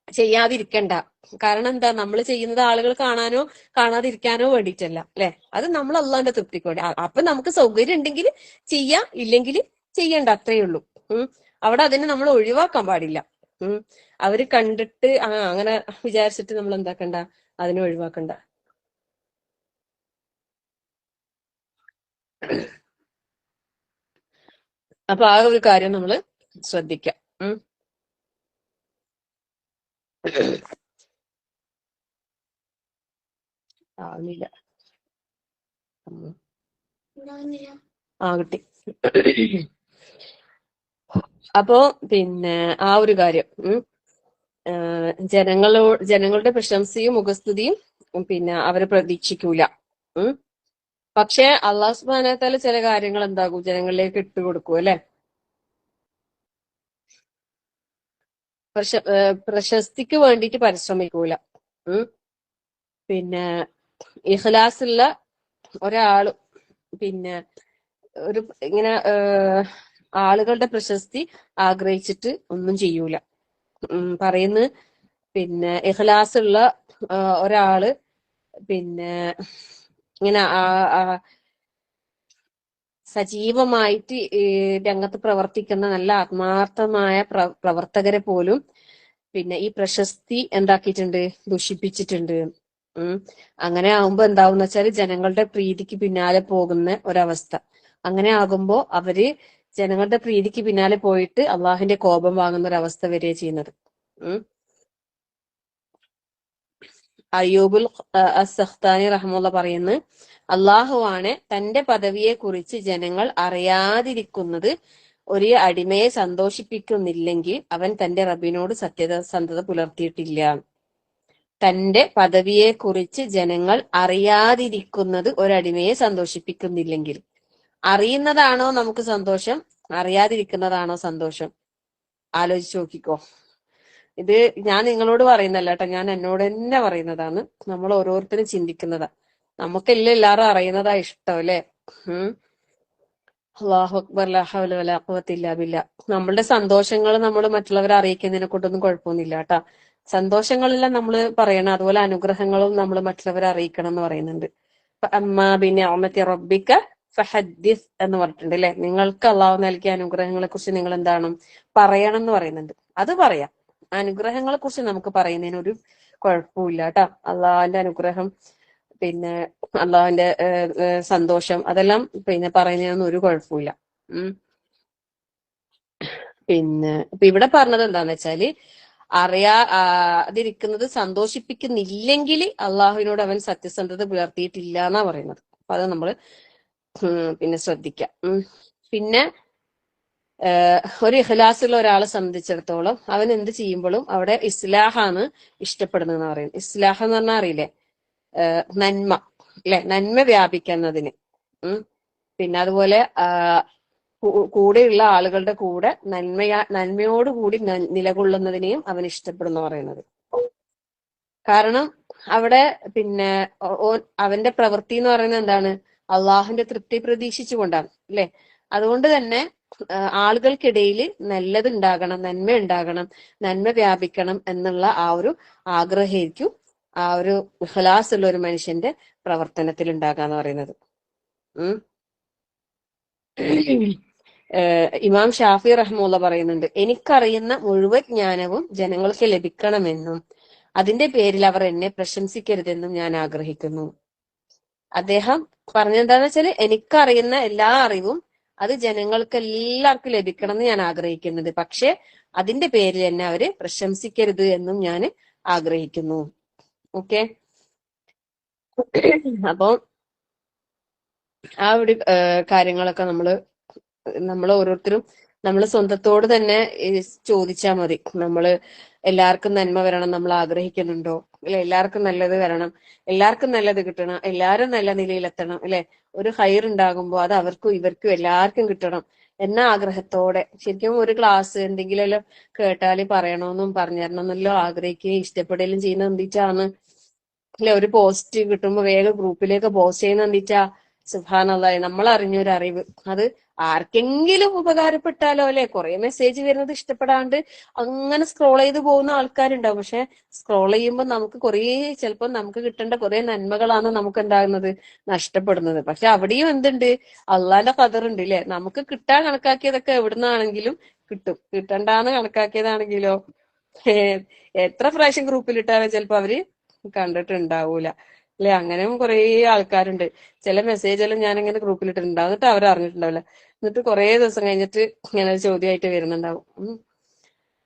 ചെയ്യാതിരിക്കണ്ട. കാരണം എന്താ, നമ്മൾ ചെയ്യുന്നത് ആളുകൾ കാണാനോ കാണാതിരിക്കാനോ വേണ്ടിയിട്ടല്ല അല്ലെ. അത് നമ്മൾ അള്ളാന്റെ തൃപ്തിക്ക് വേണ്ടി. അപ്പൊ നമുക്ക് സൗകര്യം ഉണ്ടെങ്കിൽ ചെയ്യാം, ഇല്ലെങ്കിൽ ചെയ്യണ്ട, അത്രയേ ഉള്ളൂ. അവിടെ അതിനെ നമ്മൾ ഒഴിവാക്കാൻ പാടില്ല. അവര് കണ്ടിട്ട് അങ്ങനെ വിചാരിച്ചിട്ട് നമ്മൾ എന്താക്കണ്ട, അതിനെ ഒഴിവാക്കണ്ട. അപ്പൊ ആ ഒരു കാര്യം നമ്മൾ ശ്രദ്ധിക്കാം. ആവുന്നില്ല. കിട്ടി. അപ്പോ പിന്നെ ആ ഒരു കാര്യം ജനങ്ങളുടെ പ്രശംസയും മുഖസ്തുതിയും പിന്നെ അവരെ പ്രതീക്ഷിക്കൂല. പക്ഷെ അള്ളാഹു സുബ്ഹാനഹു വ തആല ചില കാര്യങ്ങൾ എന്താകും, ജനങ്ങളിലേക്ക് ഇട്ടുകൊടുക്കും അല്ലെ. പ്രശസ്തിക്ക് വേണ്ടിയിട്ട് പരിശ്രമിക്കൂല. പിന്നെ ഇഖ്ലാസുള്ള ഒരാള് പിന്നെ ഒരു ഇങ്ങനെ ആളുകളുടെ പ്രശസ്തി ആഗ്രഹിച്ചിട്ട് ഒന്നും ചെയ്യൂല. പറയുന്നത് പിന്നെ ഇഖ്ലാസുള്ള ഒരാള് പിന്നെ ഇങ്ങനെ സജീവമായിട്ട് രംഗത്ത് പ്രവർത്തിക്കുന്ന നല്ല ആത്മാർത്ഥമായ പ്രവർത്തകരെ പോലും പിന്നെ ഈ പ്രശസ്തി എന്താക്കിയിട്ടുണ്ട്, ദുഷിപ്പിച്ചിട്ടുണ്ട്. അങ്ങനെ ആകുമ്പോ എന്താവുന്ന വെച്ചാൽ ജനങ്ങളുടെ പ്രീതിക്ക് പിന്നാലെ പോകുന്ന ഒരവസ്ഥ. അങ്ങനെ ആകുമ്പോ അവര് ജനങ്ങളുടെ പ്രീതിക്ക് പിന്നാലെ പോയിട്ട് അള്ളാഹിന്റെ കോപം വാങ്ങുന്ന ഒരവസ്ഥ വരിക ചെയ്യുന്നത്. അയ്യൂബുൽ അസ്സഖ്താനി റഹ്മുള്ള പറയുന്നു, അള്ളാഹുവാണ് തന്റെ പദവിയെ കുറിച്ച് ജനങ്ങൾ അറിയാതിരിക്കുന്നത് ഒരു അടിമയെ സന്തോഷിപ്പിക്കുന്നില്ലെങ്കിൽ അവൻ തന്റെ റബ്ബിനോട് സത്യസന്ധത പുലർത്തിയിട്ടില്ല. തന്റെ പദവിയെ കുറിച്ച് ജനങ്ങൾ അറിയാതിരിക്കുന്നത് ഒരടിമയെ സന്തോഷിപ്പിക്കുന്നില്ലെങ്കിൽ. അറിയുന്നതാണോ നമുക്ക് സന്തോഷം, അറിയാതിരിക്കുന്നതാണോ സന്തോഷം? ആലോചിച്ച് നോക്കിക്കോ. ഇത് ഞാൻ നിങ്ങളോട് പറയുന്നല്ല കേട്ടോ, ഞാൻ എന്നോട് തന്നെ പറയുന്നതാണ്. നമ്മൾ ഓരോരുത്തരും ചിന്തിക്കുന്നതാ. നമുക്കെല്ലാം എല്ലാവരും അറിയുന്നതാ ഇഷ്ടം അല്ലെ. അല്ലാഹു അക്ബർ, ലാ ഹൗല വലാ ഖുവത ഇല്ലാ ബില്ലാഹ്. നമ്മളുടെ സന്തോഷങ്ങൾ നമ്മൾ മറ്റുള്ളവരെ അറിയിക്കുന്നതിനെ കൊണ്ടൊന്നും കുഴപ്പമൊന്നുമില്ല കേട്ടാ. സന്തോഷങ്ങളെല്ലാം നമ്മൾ പറയണം, അതുപോലെ അനുഗ്രഹങ്ങളും നമ്മൾ മറ്റുള്ളവരെ അറിയിക്കണം എന്ന് പറയുന്നുണ്ട്. അമ്മാ ബിനിഅമതി റബ്ബിക ഫഹദ്ദിസ് എന്ന് പറഞ്ഞിട്ടുണ്ട് അല്ലെ. നിങ്ങൾക്ക് അള്ളാഹു നൽകിയ അനുഗ്രഹങ്ങളെ കുറിച്ച് നിങ്ങൾ എന്താണ് പറയണം എന്ന് പറയുന്നുണ്ട്. അത് പറയാം. അനുഗ്രഹങ്ങളെ കുറിച്ച് നമുക്ക് പറയുന്നതിന് ഒരു കുഴപ്പമില്ല കേട്ടാ. അള്ളാഹിന്റെ അനുഗ്രഹം പിന്നെ അള്ളാഹുവിന്റെ സന്തോഷം അതെല്ലാം പിന്നെ പറയുന്നതിനൊന്നും ഒരു കുഴപ്പമില്ല. പിന്നെ ഇപ്പൊ ഇവിടെ പറഞ്ഞത് എന്താന്ന് വെച്ചാല് അതിരിക്കുന്നത് സന്തോഷിപ്പിക്കുന്നില്ലെങ്കിൽ അള്ളാഹുവിനോട് അവൻ സത്യസന്ധത പുലർത്തിയിട്ടില്ല എന്നാ പറയുന്നത്. അപ്പൊ അത് നമ്മള് പിന്നെ ശ്രദ്ധിക്കാം. പിന്നെ ഒരു ഇഖ്ലാസുള്ള ഒരാളെ സംബന്ധിച്ചിടത്തോളം അവൻ എന്ത് ചെയ്യുമ്പോഴും അവിടെ ഇസ്ലാഹാണ് ഇഷ്ടപ്പെടുന്നതെന്ന് പറയുന്നത്. ഇസ്ലാഹ് എന്ന് പറഞ്ഞാൽ അറിയില്ലേ, നന്മ അല്ലെ, നന്മ വ്യാപിക്കുന്നതിന്. പിന്നെ അതുപോലെ കൂടെയുള്ള ആളുകളുടെ കൂടെ നന്മയോടുകൂടി നിലകൊള്ളുന്നതിനെയും അവൻ ഇഷ്ടപ്പെടുന്നു പറയുന്നത്. കാരണം അവിടെ പിന്നെ അവന്റെ പ്രവൃത്തി എന്ന് പറയുന്നത് എന്താണ്, അള്ളാഹുവിന്റെ തൃപ്തി പ്രതീക്ഷിച്ചുകൊണ്ടാണ് അല്ലെ. അതുകൊണ്ട് തന്നെ ആളുകൾക്കിടയിൽ നല്ലത് ഉണ്ടാകണം, നന്മ ഉണ്ടാകണം, നന്മ വ്യാപിക്കണം എന്നുള്ള ആ ഒരു ആഗ്രഹമായിരിക്കും ആ ഒരു ഇഖ്ലാസ് ഉള്ള ഒരു മനുഷ്യന്റെ പ്രവർത്തനത്തിൽ ഉണ്ടാകാന്ന് പറയുന്നത്. ഇമാം ഷാഫി റഹ്മുള്ള പറയുന്നുണ്ട്, എനിക്കറിയുന്ന മുഴുവൻ ജ്ഞാനവും ജനങ്ങൾക്ക് ലഭിക്കണമെന്നും അതിന്റെ പേരിൽ അവർ എന്നെ പ്രശംസിക്കരുതെന്നും ഞാൻ ആഗ്രഹിക്കുന്നു. അദ്ദേഹം പറഞ്ഞെന്താന്ന് വെച്ചാല്, എനിക്കറിയുന്ന എല്ലാ അറിവും അത് ജനങ്ങൾക്ക് എല്ലാവർക്കും ലഭിക്കണം എന്ന് ഞാൻ ആഗ്രഹിക്കുന്നുണ്ട്. പക്ഷെ അതിന്റെ പേരിൽ എന്നെ അവര് പ്രശംസിക്കരുത് എന്നും ഞാൻ ആഗ്രഹിക്കുന്നു. ഓക്കെ, അപ്പൊ ആ ഒരു കാര്യങ്ങളൊക്കെ നമ്മൾ ഓരോരുത്തരും നമ്മൾ സ്വന്തത്തോട് തന്നെ ചോദിച്ചാൽ മതി. നമ്മള് എല്ലാവർക്കും നന്മ വരണം നമ്മൾ ആഗ്രഹിക്കുന്നുണ്ടോ, അല്ലെ? എല്ലാവർക്കും നല്ലത് വരണം, എല്ലാവർക്കും നല്ലത് കിട്ടണം, എല്ലാവരും നല്ല നിലയിലെത്തണം, അല്ലെ? ഒരു ഹൈർ ഉണ്ടാകുമ്പോൾ അത് അവർക്കും ഇവർക്കും എല്ലാവർക്കും കിട്ടണം എന്ന ആഗ്രഹത്തോടെ ശരിക്കും ഒരു ക്ലാസ് എന്തെങ്കിലും കേട്ടാല് പറയണമെന്നും പറഞ്ഞു തരണമെന്നല്ലോ ആഗ്രഹിക്കുകയും ഇഷ്ടപ്പെടുകയും ചെയ്യുന്ന എന്തിട്ടാണ്, അല്ലെ? ഒരു പോസ്റ്റ് കിട്ടുമ്പോ വേഗം ഗ്രൂപ്പിലേക്ക് പോസ്റ്റ് ചെയ്യുന്ന എന്തിട്ടാ? സുബ്ഹാനല്ലാഹ്, നമ്മൾ അറിഞ്ഞൊരു അറിവ് അത് ആർക്കെങ്കിലും ഉപകാരപ്പെട്ടാലോ, അല്ലെ? കുറെ മെസ്സേജ് വരുന്നത് ഇഷ്ടപ്പെടാണ്ട് അങ്ങനെ സ്ക്രോൾ ചെയ്ത് പോകുന്ന ആൾക്കാരുണ്ടാവും. പക്ഷെ സ്ക്രോൾ ചെയ്യുമ്പോൾ നമുക്ക് ചിലപ്പോൾ നമുക്ക് കിട്ടേണ്ട കുറെ നന്മകളാണ് നമുക്ക് എന്താകുന്നത്, നഷ്ടപ്പെടുന്നത്. പക്ഷെ അവിടെയും എന്തുണ്ട്, അള്ളാന്റെ ഖദറുണ്ട്, ഇല്ലേ? നമുക്ക് കിട്ടാൻ കണക്കാക്കിയതൊക്കെ എവിടുന്നാണെങ്കിലും കിട്ടും, കിട്ടണ്ടാന്ന് കണക്കാക്കിയതാണെങ്കിലോ എത്ര പ്രാവശ്യം ഗ്രൂപ്പിലിട്ടാലും ചിലപ്പോ അവര് കണ്ടിട്ടുണ്ടാവൂല, അല്ലെ? അങ്ങനെയും കുറെ ആൾക്കാരുണ്ട്. ചില മെസ്സേജെല്ലാം ഞാനിങ്ങനെ ഗ്രൂപ്പിലിട്ടിട്ടുണ്ടാവും, എന്നിട്ട് അവർ അറിഞ്ഞിട്ടുണ്ടാവില്ല. എന്നിട്ട് കുറെ ദിവസം കഴിഞ്ഞിട്ട് ഇങ്ങനെ ഒരു ചോദ്യമായിട്ട് വരുന്നുണ്ടാവും.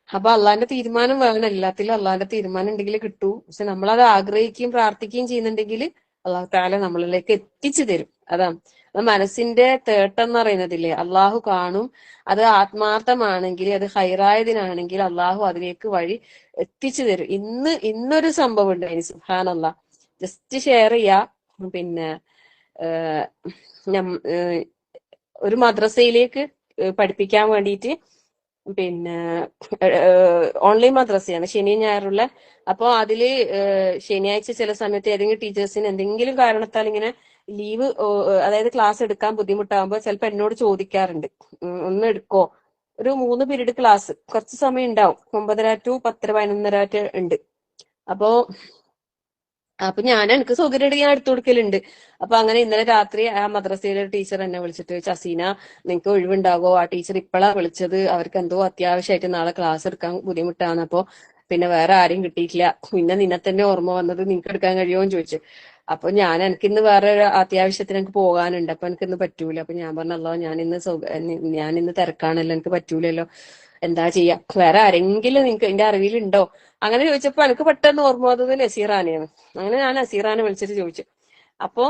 അപ്പൊ അള്ളാന്റെ തീരുമാനം വേണം, എല്ലാത്തിലും അള്ളാന്റെ തീരുമാനം ഉണ്ടെങ്കിൽ കിട്ടൂ. പക്ഷെ നമ്മളത് ആഗ്രഹിക്കുകയും പ്രാർത്ഥിക്കുകയും ചെയ്യുന്നുണ്ടെങ്കിൽ അള്ളാഹു താല നമ്മളിലേക്ക് എത്തിച്ചു തരും. അത് മനസ്സിന്റെ തേട്ടം എന്ന് പറയുന്നതില്ലേ, അള്ളാഹു കാണും. അത് ആത്മാർത്ഥമാണെങ്കിൽ, അത് ഹൈറായതിനാണെങ്കിൽ അള്ളാഹു അതിലേക്ക് വഴി എത്തിച്ചു തരും. ഇന്നൊരു സംഭവം ഉണ്ട് അതിന്, സുബ്ഹാനല്ലാഹ്, ജസ്റ്റ് ഷെയർ ചെയ്യാ. പിന്നെ ഒരു മദ്രസയിലേക്ക് പഠിപ്പിക്കാൻ വേണ്ടിയിട്ട്, പിന്നെ ഓൺലൈൻ മദ്രസയാണ്, ശനിയും ഞായറുള്ള. അപ്പൊ അതില് ശനിയാഴ്ച ചില സമയത്ത് ഏതെങ്കിലും ടീച്ചേഴ്സിന് എന്തെങ്കിലും കാരണത്താൽ ഇങ്ങനെ ലീവ്, അതായത് ക്ലാസ് എടുക്കാൻ ബുദ്ധിമുട്ടാകുമ്പോൾ ചിലപ്പോൾ എന്നോട് ചോദിക്കാറുണ്ട്, ഒന്ന് എടുക്കോ? ഒരു 3 പീരീഡ് ക്ലാസ് കുറച്ച് സമയം ഉണ്ടാവും, 9:30 to 10:30 11:30 ഉണ്ട്. അപ്പൊ എനിക്ക് സൗകര്യം ഞാൻ എടുത്തു കൊടുക്കലുണ്ട്. അപ്പൊ അങ്ങനെ ഇന്നലെ രാത്രി ആ മദ്രസയിലെ ടീച്ചർ എന്നെ വിളിച്ചിട്ട് ചോദിച്ചു, അസീന നിനക്ക് ഒഴിവുണ്ടാകോ? ആ ടീച്ചർ ഇപ്പോഴാ വിളിച്ചത്, അവർക്ക് എന്തോ അത്യാവശ്യമായിട്ട് നാളെ ക്ലാസ് എടുക്കാൻ ബുദ്ധിമുട്ടാണ്, അപ്പൊ പിന്നെ വേറെ ആരും കിട്ടിയിട്ടില്ല, പിന്നെ നിന്നെ തന്നെ ഓർമ്മ വന്നത്, നിനക്ക് എടുക്കാൻ കഴിയുമോ എന്ന് ചോദിച്ചു. അപ്പൊ എനിക്കിന്ന് വേറെ ഒരു അത്യാവശ്യത്തിന് എനിക്ക് പോകാനുണ്ട്, അപ്പൊ എനിക്കിന്ന് പറ്റൂല. അപ്പൊ ഞാൻ പറഞ്ഞല്ലോ, ഞാനിന്ന് തിരക്കാണല്ലോ, എനിക്ക് പറ്റൂലല്ലോ, എന്താ ചെയ്യാ? വേറെ ആരെങ്കിലും നിനക്ക് എന്റെ അറിവിലുണ്ടോ? അങ്ങനെ ചോദിച്ചപ്പോ എനിക്ക് പെട്ടെന്ന് ഓർമ്മ വന്നത് നസീറാനെയാണ്. അങ്ങനെ ഞാൻ നസീറാനെ വിളിച്ചിട്ട് ചോദിച്ചു. അപ്പോ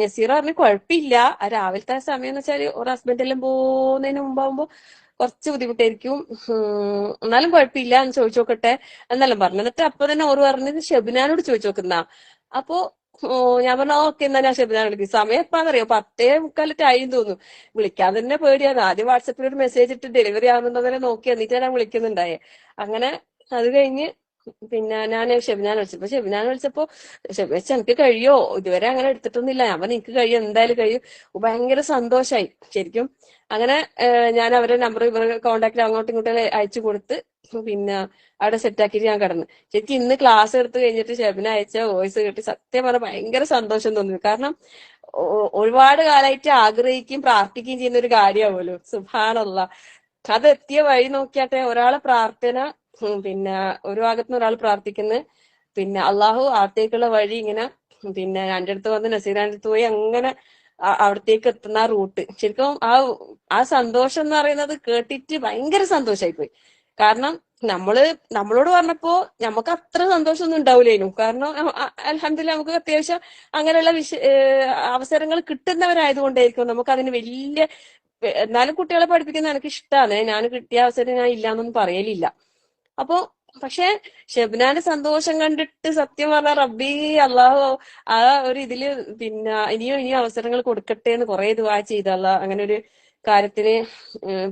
നസീറ പറഞ്ഞു, കുഴപ്പമില്ല, ആ രാവിലത്തെ സമയം എന്ന് വെച്ചാൽ ഒരു ഹസ്ബൻഡ് എല്ലാം പോകുന്നതിന് മുമ്പാകുമ്പോ കുറച്ച് ബുദ്ധിമുട്ടായിരിക്കും, എന്നാലും കുഴപ്പമില്ല, എന്ന് ചോദിച്ചു നോക്കട്ടെ എന്നെല്ലാം പറഞ്ഞു. എന്നിട്ട് അപ്പൊ തന്നെ ഓർ പറഞ്ഞത് ഷെബിനാനോട് ചോദിച്ചു നോക്കുന്ന. അപ്പോ ഞാൻ പറഞ്ഞു, ഓക്കെ, എന്നാ ഞാൻ ഷെബിനാൻ വിളിക്കും. സമയം എപ്പാന്നറിയോ, 10:45 ടൈം തോന്നുന്നു. വിളിക്കാൻ തന്നെ പേടിയാണ്. ആദ്യം വാട്സപ്പിൽ ഒരു മെസ്സേജ് ഇട്ട് ഡെലിവറി ആവുന്നുണ്ടോ നോക്കി, എന്നിട്ട് ഞാൻ വിളിക്കുന്നുണ്ടായേ. അങ്ങനെ അത് കഴിഞ്ഞ് പിന്നെ ഞാൻ ഷെബിനാൻ വിളിച്ചപ്പോ ഷെബിന എനിക്ക് കഴിയോ, ഇതുവരെ അങ്ങനെ എടുത്തിട്ടൊന്നുമില്ല. ഞാൻ പറഞ്ഞു, എനിക്ക് കഴിയും, എന്തായാലും കഴിയും. ഭയങ്കര സന്തോഷായി ശരിക്കും. അങ്ങനെ ഞാൻ അവരുടെ നമ്പർ കോണ്ടാക്ട് അങ്ങോട്ടും ഇങ്ങോട്ടും അയച്ചു കൊടുത്ത് പിന്നെ അവിടെ സെറ്റാക്കിയിട്ട് ഞാൻ കിടന്നു. ശരിക്കും ഇന്ന് ക്ലാസ് എടുത്ത് കഴിഞ്ഞിട്ട് ഷെബിന അയച്ച വോയിസ് കേട്ട് സത്യം പറഞ്ഞാൽ ഭയങ്കര സന്തോഷം തോന്നി. കാരണം ഒരുപാട് കാലമായിട്ട് ആഗ്രഹിക്കുകയും പ്രാർത്ഥിക്കുകയും ചെയ്യുന്ന ഒരു കാര്യമാവുമല്ലോ, സുബ്ഹാനല്ലാഹ്. അത് എത്തിയ വഴി നോക്കിയാട്ടെ, ഒരാളെ പ്രാർത്ഥന, പിന്നെ ഒരു ഭാഗത്തുനിന്ന് ഒരാൾ പ്രാർത്ഥിക്കുന്നത്, പിന്നെ അള്ളാഹു ആത്തേക്കുള്ള വഴി ഇങ്ങനെ പിന്നെ എൻ്റെ അടുത്ത് വന്ന് നസീറാൻ്റെ അടുത്ത് പോയി അങ്ങനെ അവിടത്തേക്ക് എത്തുന്ന ആ റൂട്ട് ശരിക്കും ആ സന്തോഷം എന്ന് പറയുന്നത് കേട്ടിട്ട് ഭയങ്കര സന്തോഷമായി പോയി. കാരണം നമ്മളോട് പറഞ്ഞപ്പോ നമുക്ക് അത്ര സന്തോഷമൊന്നും ഉണ്ടാവില്ലേനു. കാരണം അൽഹംദുലില്ലാ നമുക്ക് അത്യാവശ്യം അങ്ങനെയുള്ള അവസരങ്ങൾ കിട്ടുന്നവരായതുകൊണ്ടായിരിക്കും നമുക്ക് അതിന് വലിയ എന്നാലും കുട്ടികളെ പഠിപ്പിക്കുന്ന എനിക്ക് ഇഷ്ടമാണ്. ഞാൻ കിട്ടിയ അവസരം ഞാൻ ഇല്ലാന്നൊന്നും പറയലില്ല. അപ്പൊ പക്ഷെ ഷെബ്നാന്റെ സന്തോഷം കണ്ടിട്ട് സത്യം പറഞ്ഞ റബ്ബി അള്ളാഹു ആ ഒരു ഇതില് പിന്നെ ഇനിയും അവസരങ്ങൾ കൊടുക്കട്ടെ എന്ന് കുറെ ദുആ ചെയ്തല്ല അങ്ങനെ ഒരു കാര്യത്തിന്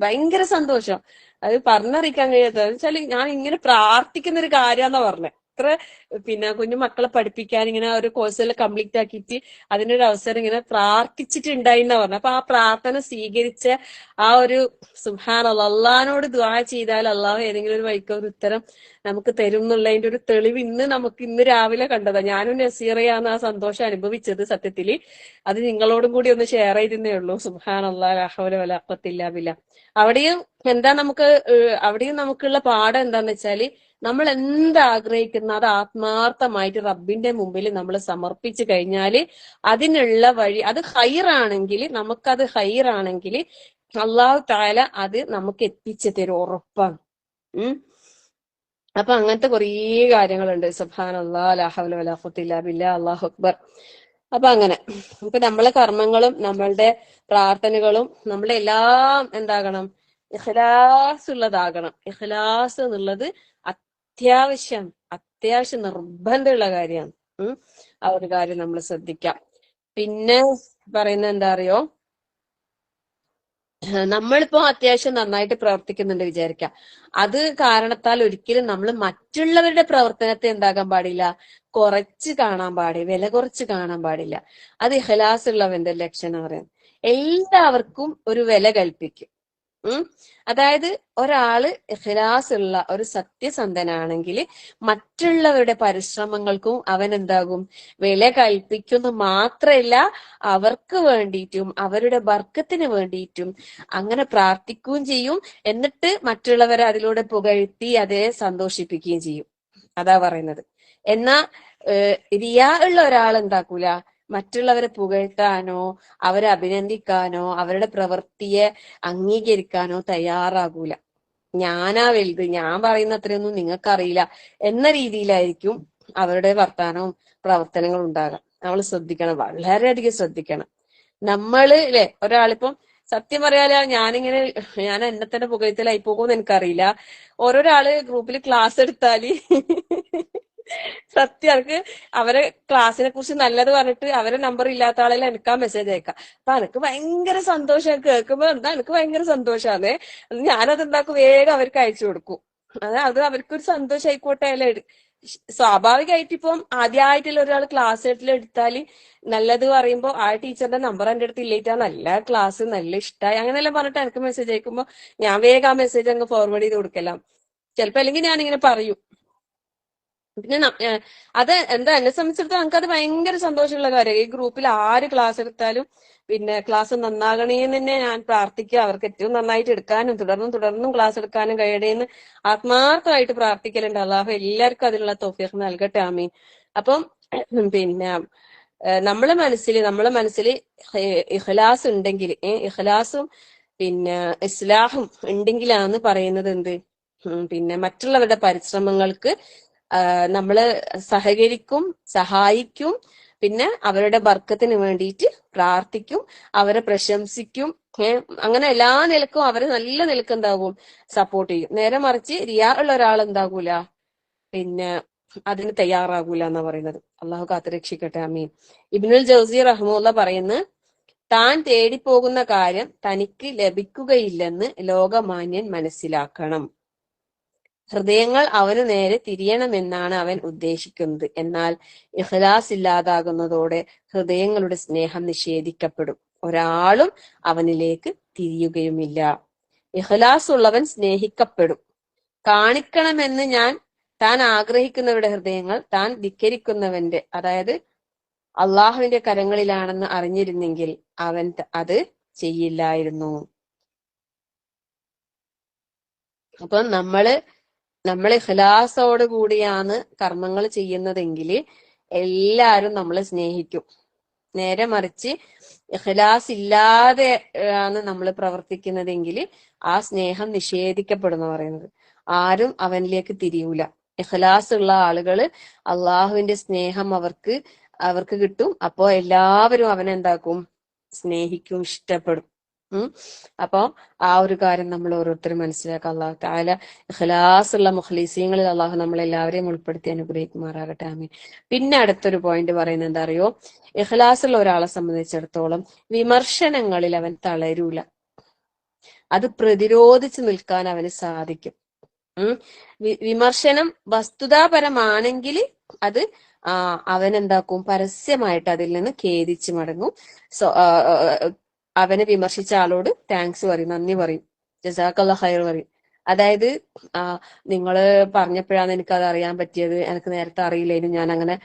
ഭയങ്കര സന്തോഷം. അത് പറഞ്ഞറിയിക്കാൻ കഴിയാത്ത വെച്ചാല് ഞാൻ ഇങ്ങനെ പ്രാർത്ഥിക്കുന്ന ഒരു കാര്യാന്നാ പറഞ്ഞത്. ഇത്ര പിന്നെ കുഞ്ഞു മക്കളെ പഠിപ്പിക്കാൻ ഇങ്ങനെ ഒരു കോഴ്സെല്ലാം കംപ്ലീറ്റ് ആക്കിയിട്ട് അതിനൊരു അവസരം ഇങ്ങനെ പ്രാർത്ഥിച്ചിട്ടുണ്ടായിന്നാ പറഞ്ഞത്. അപ്പൊ ആ പ്രാർത്ഥന സ്വീകരിച്ച ആ ഒരു സുബ്ഹാനല്ലാഹ് അള്ളാഹിനോട് ദുആ ചെയ്താൽ അള്ളാഹു ഏതെങ്കിലും ഒരു വഴിക്ക് ഒരു ഉത്തരം നമുക്ക് തരും എന്നുള്ളതിന്റെ ഒരു തെളിവ് ഇന്ന് രാവിലെ കണ്ടതാ. ഞാനും നസീറയാണ് ആ സന്തോഷം അനുഭവിച്ചത്. സത്യത്തില് അത് നിങ്ങളോടും കൂടി ഒന്ന് ഷെയർ ചെയ്തേ ഉള്ളൂ. സുബ്ഹാനല്ലാഹ് ലാ ഹൗല വലാ ഖുവത ഇല്ലാ ബില്ലാ. അവിടെയും അവിടെയും നമുക്കുള്ള പാഠം എന്താന്ന് വെച്ചാല് നമ്മൾ എന്താഗ്രഹിക്കുന്ന അത് ആത്മാർത്ഥമായിട്ട് റബ്ബിന്റെ മുമ്പിൽ നമ്മൾ സമർപ്പിച്ചു കഴിഞ്ഞാല് അതിനുള്ള വഴി അത് ഹൈറാണെങ്കിൽ നമുക്കത് ഹൈറാണെങ്കിൽ അള്ളാഹു തആല അത് നമുക്ക് എത്തിച്ചു തരും, ഉറപ്പാണ്. അപ്പൊ അങ്ങനത്തെ കുറേ കാര്യങ്ങളുണ്ട്. സുബ്ഹാനല്ലാഹ് ലാ ഹൗല വലാ ഖുവത ഇല്ലാ ബില്ലാ അല്ലാഹു അക്ബർ. അപ്പൊ അങ്ങനെ ഇപ്പൊ നമ്മളെ കർമ്മങ്ങളും നമ്മളുടെ പ്രാർത്ഥനകളും നമ്മുടെ എല്ലാം എന്താകണം, ഇഖ്ലാസ് ഉള്ളതാകണം. ഇഖ്ലാസ് എന്നുള്ളത് അത്യാവശ്യം നിർബന്ധമുള്ള കാര്യമാണ്. ആ ഒരു കാര്യം നമ്മൾ ശ്രദ്ധിക്കാം. പിന്നെ പറയുന്നത് എന്താ അറിയോ, നമ്മളിപ്പോ അത്യാവശ്യം നന്നായിട്ട് പ്രവർത്തിക്കുന്നുണ്ട് വിചാരിക്കാം. അത് കാരണത്താൽ ഒരിക്കലും നമ്മൾ മറ്റുള്ളവരുടെ പ്രവർത്തനത്തെ എന്താകാൻ പാടില്ല, കുറച്ച് കാണാൻ പാടില്ല, വില കുറച്ച് കാണാൻ പാടില്ല. അത് ഇഖ്ലാസ് ഉള്ളവന്റെ ലക്ഷണം പറയുന്നത്. എല്ലാവർക്കും ഒരു വില കൽപ്പിക്കും. അതായത് ഒരാള് ഇഖ്ലാസ് ഉള്ള ഒരു സത്യസന്ധനാണെങ്കിൽ മറ്റുള്ളവരുടെ പരിശ്രമങ്ങൾക്കും അവൻ എന്താകും, വില കൽപ്പിക്കുന്നു. മാത്രമല്ല അവർക്ക് വേണ്ടിയിട്ടും അവരുടെ ബർക്കത്തിന് വേണ്ടിയിട്ടും അങ്ങനെ പ്രാർത്ഥിക്കുകയും ചെയ്യും. എന്നിട്ട് മറ്റുള്ളവരെ അതിലൂടെ പുകഴ്ത്തി അതേ സന്തോഷിപ്പിക്കുകയും ചെയ്യും. അതാ പറയുന്നത്. എന്നാ റിയാ ഉള്ള ഒരാൾ എന്താക്കൂല, മറ്റുള്ളവരെ പുകഴ്ത്താനോ അവരെ അഭിനന്ദിക്കാനോ അവരുടെ പ്രവൃത്തിയെ അംഗീകരിക്കാനോ തയ്യാറാകൂല. ഞാനാ വലുത്, ഞാൻ പറയുന്ന അത്രയൊന്നും നിങ്ങൾക്കറിയില്ല എന്ന രീതിയിലായിരിക്കും അവരുടെ വർത്താനവും പ്രവർത്തനങ്ങളും ഉണ്ടാകാം. നമ്മൾ ശ്രദ്ധിക്കണം, വളരെയധികം ശ്രദ്ധിക്കണം. നമ്മള് ഒരാളിപ്പം സത്യം പറയാല ഞാൻ എന്നെ തന്നെ പുകഴ്ത്തലായി പോകുമെന്ന് എനിക്കറിയില്ല. ഓരോരാള് ഗ്രൂപ്പിൽ ക്ലാസ് എടുത്താല് സത്യം എനിക്ക് അവരെ ക്ലാസ്സിനെ കുറിച്ച് നല്ലത് പറഞ്ഞിട്ട് അവരെ നമ്പർ ഇല്ലാത്ത ആളെല്ലാം എനിക്ക് ആ മെസ്സേജ് അയക്കാം. അപ്പൊ എനിക്ക് ഭയങ്കര സന്തോഷം കേൾക്കുമ്പോ. എനിക്ക് ഭയങ്കര സന്തോഷാന്നേ. ഞാനത് എന്താക്കും, വേഗം അവർക്ക് അയച്ചു കൊടുക്കും. അത് അവർക്കൊരു സന്തോഷം ആയിക്കോട്ടെ. അല്ലെ, സ്വാഭാവികമായിട്ട് ഇപ്പം ആദ്യമായിട്ടുള്ള ഒരാൾ ക്ലാസ് എടുത്താല് നല്ലത് പറയുമ്പോ ആ ടീച്ചറിന്റെ നമ്പർ എന്റെ അടുത്ത് ഇല്ലേറ്റാ, നല്ല ക്ലാസ് നല്ല ഇഷ്ടമായി അങ്ങനെയെല്ലാം പറഞ്ഞിട്ട് എനിക്ക് മെസ്സേജ് അയക്കുമ്പോ ഞാൻ വേഗം ആ മെസ്സേജ് അങ്ങ് ഫോർവേഡ് ചെയ്ത് കൊടുക്കലാം. ചിലപ്പോ അല്ലെങ്കിൽ ഞാനിങ്ങനെ പറയും. പിന്നെ അത് എന്താ എന്നെ സംബന്ധിച്ചിടത്തോളം എനിക്കത് ഭയങ്കര സന്തോഷമുള്ള കാര്യമാണ്. ഈ ഗ്രൂപ്പിൽ ആര് ക്ലാസ് എടുത്താലും പിന്നെ ക്ലാസ് നന്നാകണേന്ന് തന്നെ ഞാൻ പ്രാർത്ഥിക്കുക. അവർക്ക് ഏറ്റവും നന്നായിട്ട് എടുക്കാനും തുടർന്നും ക്ലാസ് എടുക്കാനും കഴിയണേന്ന് ആത്മാർത്ഥമായിട്ട് പ്രാർത്ഥിക്കലുണ്ട്. അള്ളാഹു എല്ലാവർക്കും അതിനുള്ള തൗഫീഖ് നൽകട്ടെ, ആമീൻ. അപ്പം പിന്നെ നമ്മളെ മനസ്സിൽ ഇഖ്ലാസ് ഉണ്ടെങ്കിൽ, ഇഖ്ലാസും പിന്നെ ഇസ്ലാഹും ഉണ്ടെങ്കിലാന്ന് പറയുന്നത് എന്ത്, പിന്നെ മറ്റുള്ളവരുടെ പരിശ്രമങ്ങൾക്ക് നമ്മള് സഹകരിക്കും, സഹായിക്കും, പിന്നെ അവരുടെ ബർക്കത്തിന് വേണ്ടിയിട്ട് പ്രാർത്ഥിക്കും, അവരെ പ്രശംസിക്കും. അങ്ങനെ എല്ലാ നിലക്കും അവരെ നല്ല നിലക്ക് എന്താകും, സപ്പോർട്ട് ചെയ്യും. നേരെ മറിച്ച് റിയാ ഉള്ള ഒരാൾ എന്താകൂല, പിന്നെ അതിന് തയ്യാറാകൂല എന്നാ പറയുന്നത്. അള്ളാഹു കാത്തുരക്ഷിക്കട്ടെ, അമീൻ. ഇബ്നുൽ ജൗസി റഹ്മുള്ള പറയുന്നു, താൻ തേടിപ്പോകുന്ന കാര്യം തനിക്ക് ലഭിക്കുകയില്ലെന്ന് ലോകമാന്യൻ മനസ്സിലാക്കണം. ഹൃദയങ്ങൾ അവനു നേരെ തിരിയണമെന്നാണ് അവൻ ഉദ്ദേശിക്കുന്നത്. എന്നാൽ ഇഖ്ലാസ് ഇല്ലാതാകുന്നതോടെ ഹൃദയങ്ങളുടെ സ്നേഹം നിഷേധിക്കപ്പെടും, ഒരാളും അവനിലേക്ക് തിരിയുകയുമില്ല. ഇഖ്ലാസ് ഉള്ളവൻ സ്നേഹിക്കപ്പെടും. കാണിക്കണമെന്ന് താൻ ആഗ്രഹിക്കുന്നവരുടെ ഹൃദയങ്ങൾ താൻ ധിക്കരിക്കുന്നവന്റെ, അതായത് അള്ളാഹുവിന്റെ കരങ്ങളിലാണെന്ന് അറിഞ്ഞിരുന്നെങ്കിൽ അവൻ അത് ചെയ്യില്ലായിരുന്നു. അപ്പം നമ്മൾ ഇഖ്ലാസോട് കൂടിയാണ് കർമ്മങ്ങൾ ചെയ്യുന്നതെങ്കിൽ എല്ലാരും നമ്മളെ സ്നേഹിക്കും. നേരെ മറിച്ച് ഇഖ്ലാസ് ഇല്ലാതെ ആണ് നമ്മൾ പ്രവർത്തിക്കുന്നതെങ്കിൽ ആ സ്നേഹം നിഷേധിക്കപ്പെടുന്ന പറയുന്നത്. ആരും അവനിലേക്ക് തിരിയൂല. ഇഖ്ലാസ് ഉള്ള ആളുകള് അള്ളാഹുവിന്റെ സ്നേഹം അവർക്ക് കിട്ടും. അപ്പോ എല്ലാവരും അവനെന്താക്കും? സ്നേഹിക്കും, ഇഷ്ടപ്പെടും. അപ്പൊ ആ ഒരു കാര്യം നമ്മൾ ഓരോരുത്തരും മനസ്സിലാക്കുക. അള്ളാഹു തആല ഇഖ്ലാസ് ഉള്ള മുഖ്ലിസീങ്ങളിൽ അള്ളാഹു നമ്മളെല്ലാവരെയും ഉൾപ്പെടുത്തി അനുഗ്രഹിക്കുമാറാകട്ടെ. ആമീൻ. പിന്നെ അടുത്തൊരു പോയിന്റ് പറയുന്നത് എന്താ അറിയോ? ഇഖ്ലാസ് ഉള്ള ഒരാളെ സംബന്ധിച്ചിടത്തോളം വിമർശനങ്ങളിൽ അവൻ തളരൂല. അത് പ്രതിരോധിച്ചു നിൽക്കാൻ അവന് സാധിക്കും. വിമർശനം വസ്തുതാപരമാണെങ്കിൽ അത് അവനെന്താക്കും? പരസ്യമായിട്ട് അതിൽ നിന്ന് ഖേദിച്ചു മടങ്ങും. അവനെ വിമർശിച്ച ആളോട് താങ്ക്സ് പറയും, നന്ദി പറയും, ജസാക്കല്ലാഹ് ഖൈർ പറയും. അതായത് നിങ്ങള് പറഞ്ഞപ്പോഴാണ് എനിക്കത് അറിയാൻ പറ്റിയത്, എനിക്ക് നേരത്തെ അറിയില്ലായിരുന്നു, ഞാൻ അങ്ങനെ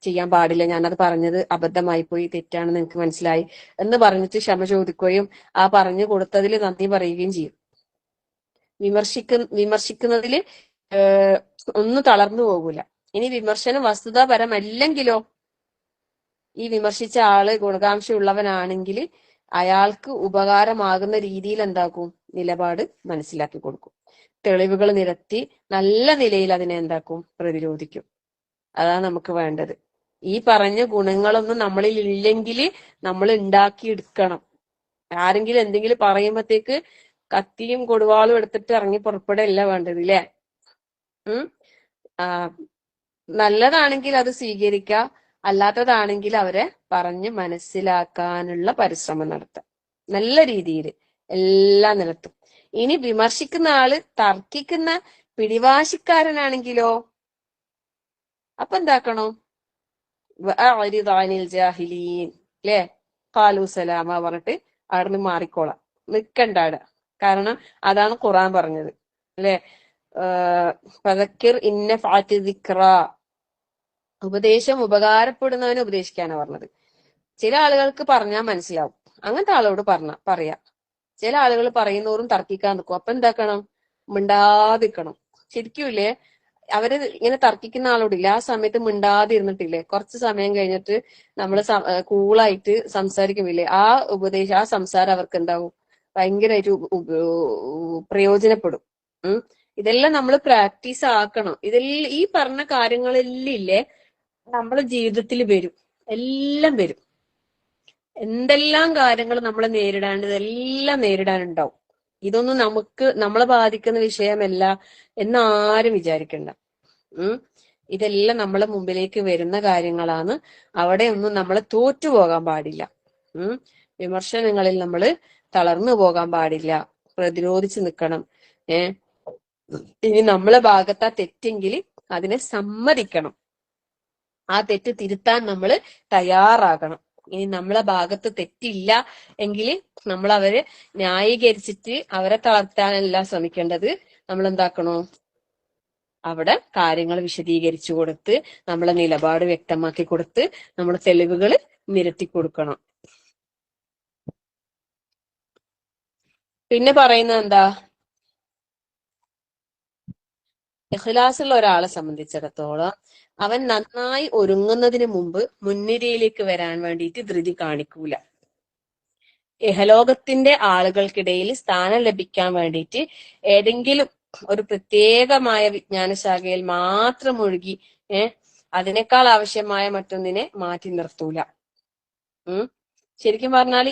ചെയ്യാൻ പാടില്ല, ഞാനത് പറഞ്ഞത് അബദ്ധമായി പോയി, തെറ്റാണെന്ന് എനിക്ക് മനസ്സിലായി എന്ന് പറഞ്ഞിട്ട് ക്ഷമ ചോദിക്കുകയും ആ പറഞ്ഞു കൊടുത്തതിൽ നന്ദി പറയുകയും ചെയ്യും. വിമർശിക്കുന്നതിൽ ഒന്നും തളർന്നു പോകൂല. ഇനി വിമർശനം വസ്തുതാപരമല്ലെങ്കിലോ, ഈ വിമർശിച്ച ആള് ഗുണകാംക്ഷയുള്ളവനാണെങ്കിൽ അയാൾക്ക് ഉപകാരമാകുന്ന രീതിയിൽ എന്താക്കും? നിലപാട് മനസ്സിലാക്കി കൊടുക്കും. തെളിവുകൾ നിരത്തി നല്ല നിലയിൽ അതിനെ എന്താക്കും? പ്രതിരോധിക്കും. അതാണ് നമുക്ക് വേണ്ടത്. ഈ പറഞ്ഞ ഗുണങ്ങളൊന്നും നമ്മളിൽ ഇല്ലെങ്കിൽ നമ്മൾ ഉണ്ടാക്കിയെടുക്കണം. ആരെങ്കിലും എന്തെങ്കിലും പറയുമ്പോഴത്തേക്ക് കത്തിയും കൊടുവാളും എടുത്തിട്ട് ഇറങ്ങി പുറപ്പെടല്ല വേണ്ടത്, ഇല്ലേ? നല്ലതാണെങ്കിൽ അത് സ്വീകരിക്കുക, അല്ലാത്തതാണെങ്കിൽ അവരെ പറഞ്ഞ് മനസ്സിലാക്കാനുള്ള പരിശ്രമം നടത്തുക, നല്ല രീതിയിൽ എല്ലാ നിലത്തും. ഇനി വിമർശിക്കുന്ന ആള് തർക്കിക്കുന്ന പിടിവാശിക്കാരനാണെങ്കിലോ, അപ്പൊ എന്താക്കണോ? ജാഹിലീൻ അല്ലേ, ഖാലു സലാമ പറഞ്ഞിട്ട് അവിടുന്ന് മാറിക്കോളാം, നിക്കണ്ടാട. കാരണം അതാണ് ഖുർആൻ പറഞ്ഞത്, അല്ലെ? ഫദക്കിർ ഇന്ന ഫഅതി ദിക്റ, ഉപദേശം ഉപകാരപ്പെടുന്നവനെ ഉപദേശിക്കാനാ പറഞ്ഞത്. ചില ആളുകൾക്ക് പറഞ്ഞാൽ മനസ്സിലാവും, അങ്ങനത്തെ ആളോട് പറയാ. ചില ആളുകൾ പറയുന്നോറും തർക്കിക്കാൻ നിൽക്കും. അപ്പൊ എന്താക്കണം? മിണ്ടാതിരിക്കണം. ശരിക്കും ഇല്ലേ, അവര് ഇങ്ങനെ തർക്കിക്കുന്ന ആളോടില്ല, ആ സമയത്ത് മിണ്ടാതിരുന്നിട്ടില്ലേ, കുറച്ച് സമയം കഴിഞ്ഞിട്ട് നമ്മൾ കൂളായിട്ട് സംസാരിക്കുമില്ലേ, ആ സംസാരം അവർക്ക് എന്താവും? ഭയങ്കരമായിട്ട് പ്രയോജനപ്പെടും. ഇതെല്ലാം നമ്മൾ പ്രാക്ടീസ് ആക്കണം. ഇതെല്ലാം ഈ പറഞ്ഞ കാര്യങ്ങളെല്ലാം ഇല്ലേ നമ്മുടെ ജീവിതത്തിൽ വരും, എല്ലാം വരും. എന്തെല്ലാം കാര്യങ്ങൾ നമ്മൾ എല്ലാം നേരിടാനുണ്ടാവും. ഇതൊന്നും നമ്മളെ ബാധിക്കുന്ന വിഷയമല്ല എന്ന് ആരും വിചാരിക്കണ്ട. ഇതെല്ലാം നമ്മളെ മുമ്പിലേക്ക് വരുന്ന കാര്യങ്ങളാണ്. അവിടെ ഒന്നും നമ്മൾ തോറ്റുപോകാൻ പാടില്ല. വിമർശനങ്ങളിൽ നമ്മൾ തളർന്നു പോകാൻ പാടില്ല, പ്രതിരോധിച്ച് നിൽക്കണം. ഇനി നമ്മളെ ഭാഗത്താ തെറ്റെങ്കിൽ അതിനെ സമ്മതിക്കണം, ആ തെറ്റ് തിരുത്താൻ നമ്മൾ തയ്യാറാകണം. ഇനി നമ്മളെ ഭാഗത്ത് തെറ്റില്ല എങ്കിൽ നമ്മൾ അവരെ ന്യായീകരിച്ചിട്ട് അവരെ തളർത്താനല്ല ശ്രമിക്കേണ്ടത്. നമ്മൾ എന്താക്കണോ? അവിടെ കാര്യങ്ങൾ വിശദീകരിച്ചു കൊടുത്ത് നമ്മളെ നിലപാട് വ്യക്തമാക്കി കൊടുത്ത് നമ്മുടെ തെളിവുകൾ നിരത്തി കൊടുക്കണം. പിന്നെ പറയുന്നത് എന്താ? ഇഖ്ലാസുള്ള ഒരാളെ സംബന്ധിച്ചിടത്തോളം അവൻ നന്നായി ഒരുങ്ങുന്നതിന് മുമ്പ് മുൻനിരയിലേക്ക് വരാൻ വേണ്ടിയിട്ട് ധൃതി കാണിക്കൂല. ഇഹലോകത്തിന്റെ ആളുകൾക്കിടയിൽ സ്ഥാനം ലഭിക്കാൻ വേണ്ടിയിട്ട് ഏതെങ്കിലും ഒരു പ്രത്യേകമായ വിജ്ഞാനശാഖയിൽ മാത്രം ഒഴുകി അതിനേക്കാൾ ആവശ്യമായ മറ്റൊന്നിനെ മാറ്റി നിർത്തൂല. ശരിക്കും പറഞ്ഞാൽ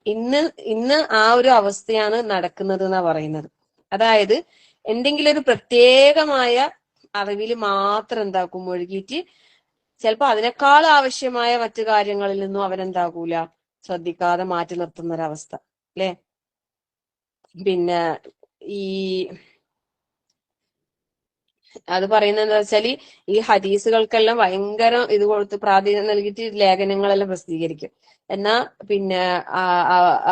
ഇന്ന് ആ ഒരു അവസ്ഥയാണ് നടക്കുന്നത് എന്നാ പറയുന്നത്. അതായത് എന്തെങ്കിലും ഒരു പ്രത്യേകമായ അറിവിൽ മാത്രം എന്താക്കും? ഒഴുകിയിട്ട് ചിലപ്പോ അതിനേക്കാൾ ആവശ്യമായ മറ്റു കാര്യങ്ങളിൽ നിന്നും അവരെന്താകൂല, ശ്രദ്ധിക്കാതെ മാറ്റി നിർത്തുന്ന ഒരവസ്ഥ, അല്ലെ? പിന്നെ അത് പറയുന്നത് എന്താ വെച്ചാല്, ഈ ഹദീസുകൾക്കെല്ലാം ഭയങ്കര ഇത് കൊടുത്ത് പ്രാധാന്യം നൽകിയിട്ട് ലേഖനങ്ങളെല്ലാം പ്രസിദ്ധീകരിക്കും. എന്നാ പിന്നെ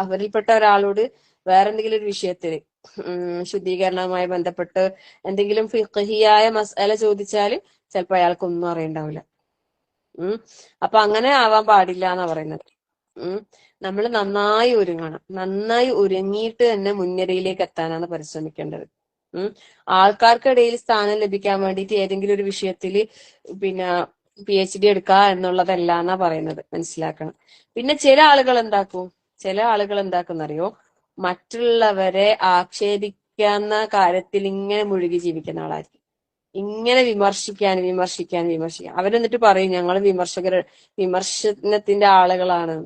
അവരിൽപ്പെട്ട ഒരാളോട് വേറെന്തെങ്കിലും ഒരു വിഷയത്തില് ശുദ്ധീകരണവുമായി ബന്ധപ്പെട്ട് എന്തെങ്കിലും ഫിഖ്ഹിയായ മസ്അല ചോദിച്ചാല് ചിലപ്പോ അയാൾക്കൊന്നും അറിയണ്ടാവില്ല. അപ്പൊ അങ്ങനെ ആവാൻ പാടില്ല എന്നാ പറയുന്നത്. നമ്മൾ നന്നായി ഒരുങ്ങണം, നന്നായി ഒരുങ്ങിയിട്ട് തന്നെ മുൻനിരയിലേക്ക് എത്താനാണ് പരിശ്രമിക്കേണ്ടത്. ഉം ആൾക്കാർക്കിടയിൽ സ്ഥാനം ലഭിക്കാൻ വേണ്ടിയിട്ട് ഏതെങ്കിലും ഒരു വിഷയത്തിൽ പിന്നെ PhD എടുക്കുക എന്നുള്ളതല്ല എന്നാ പറയുന്നത്, മനസ്സിലാക്കണം. പിന്നെ ചില ആളുകൾ എന്താക്കുന്നറിയോ, മറ്റുള്ളവരെ ആക്ഷേപിക്കുന്ന കാര്യത്തിൽ ഇങ്ങനെ മുഴുകി ജീവിക്കുന്ന ആളായിരിക്കും. ഇങ്ങനെ വിമർശിക്കാൻ അവരെന്നിട്ട് പറയും ഞങ്ങൾ വിമർശനത്തിന്റെ ആളുകളാണ്.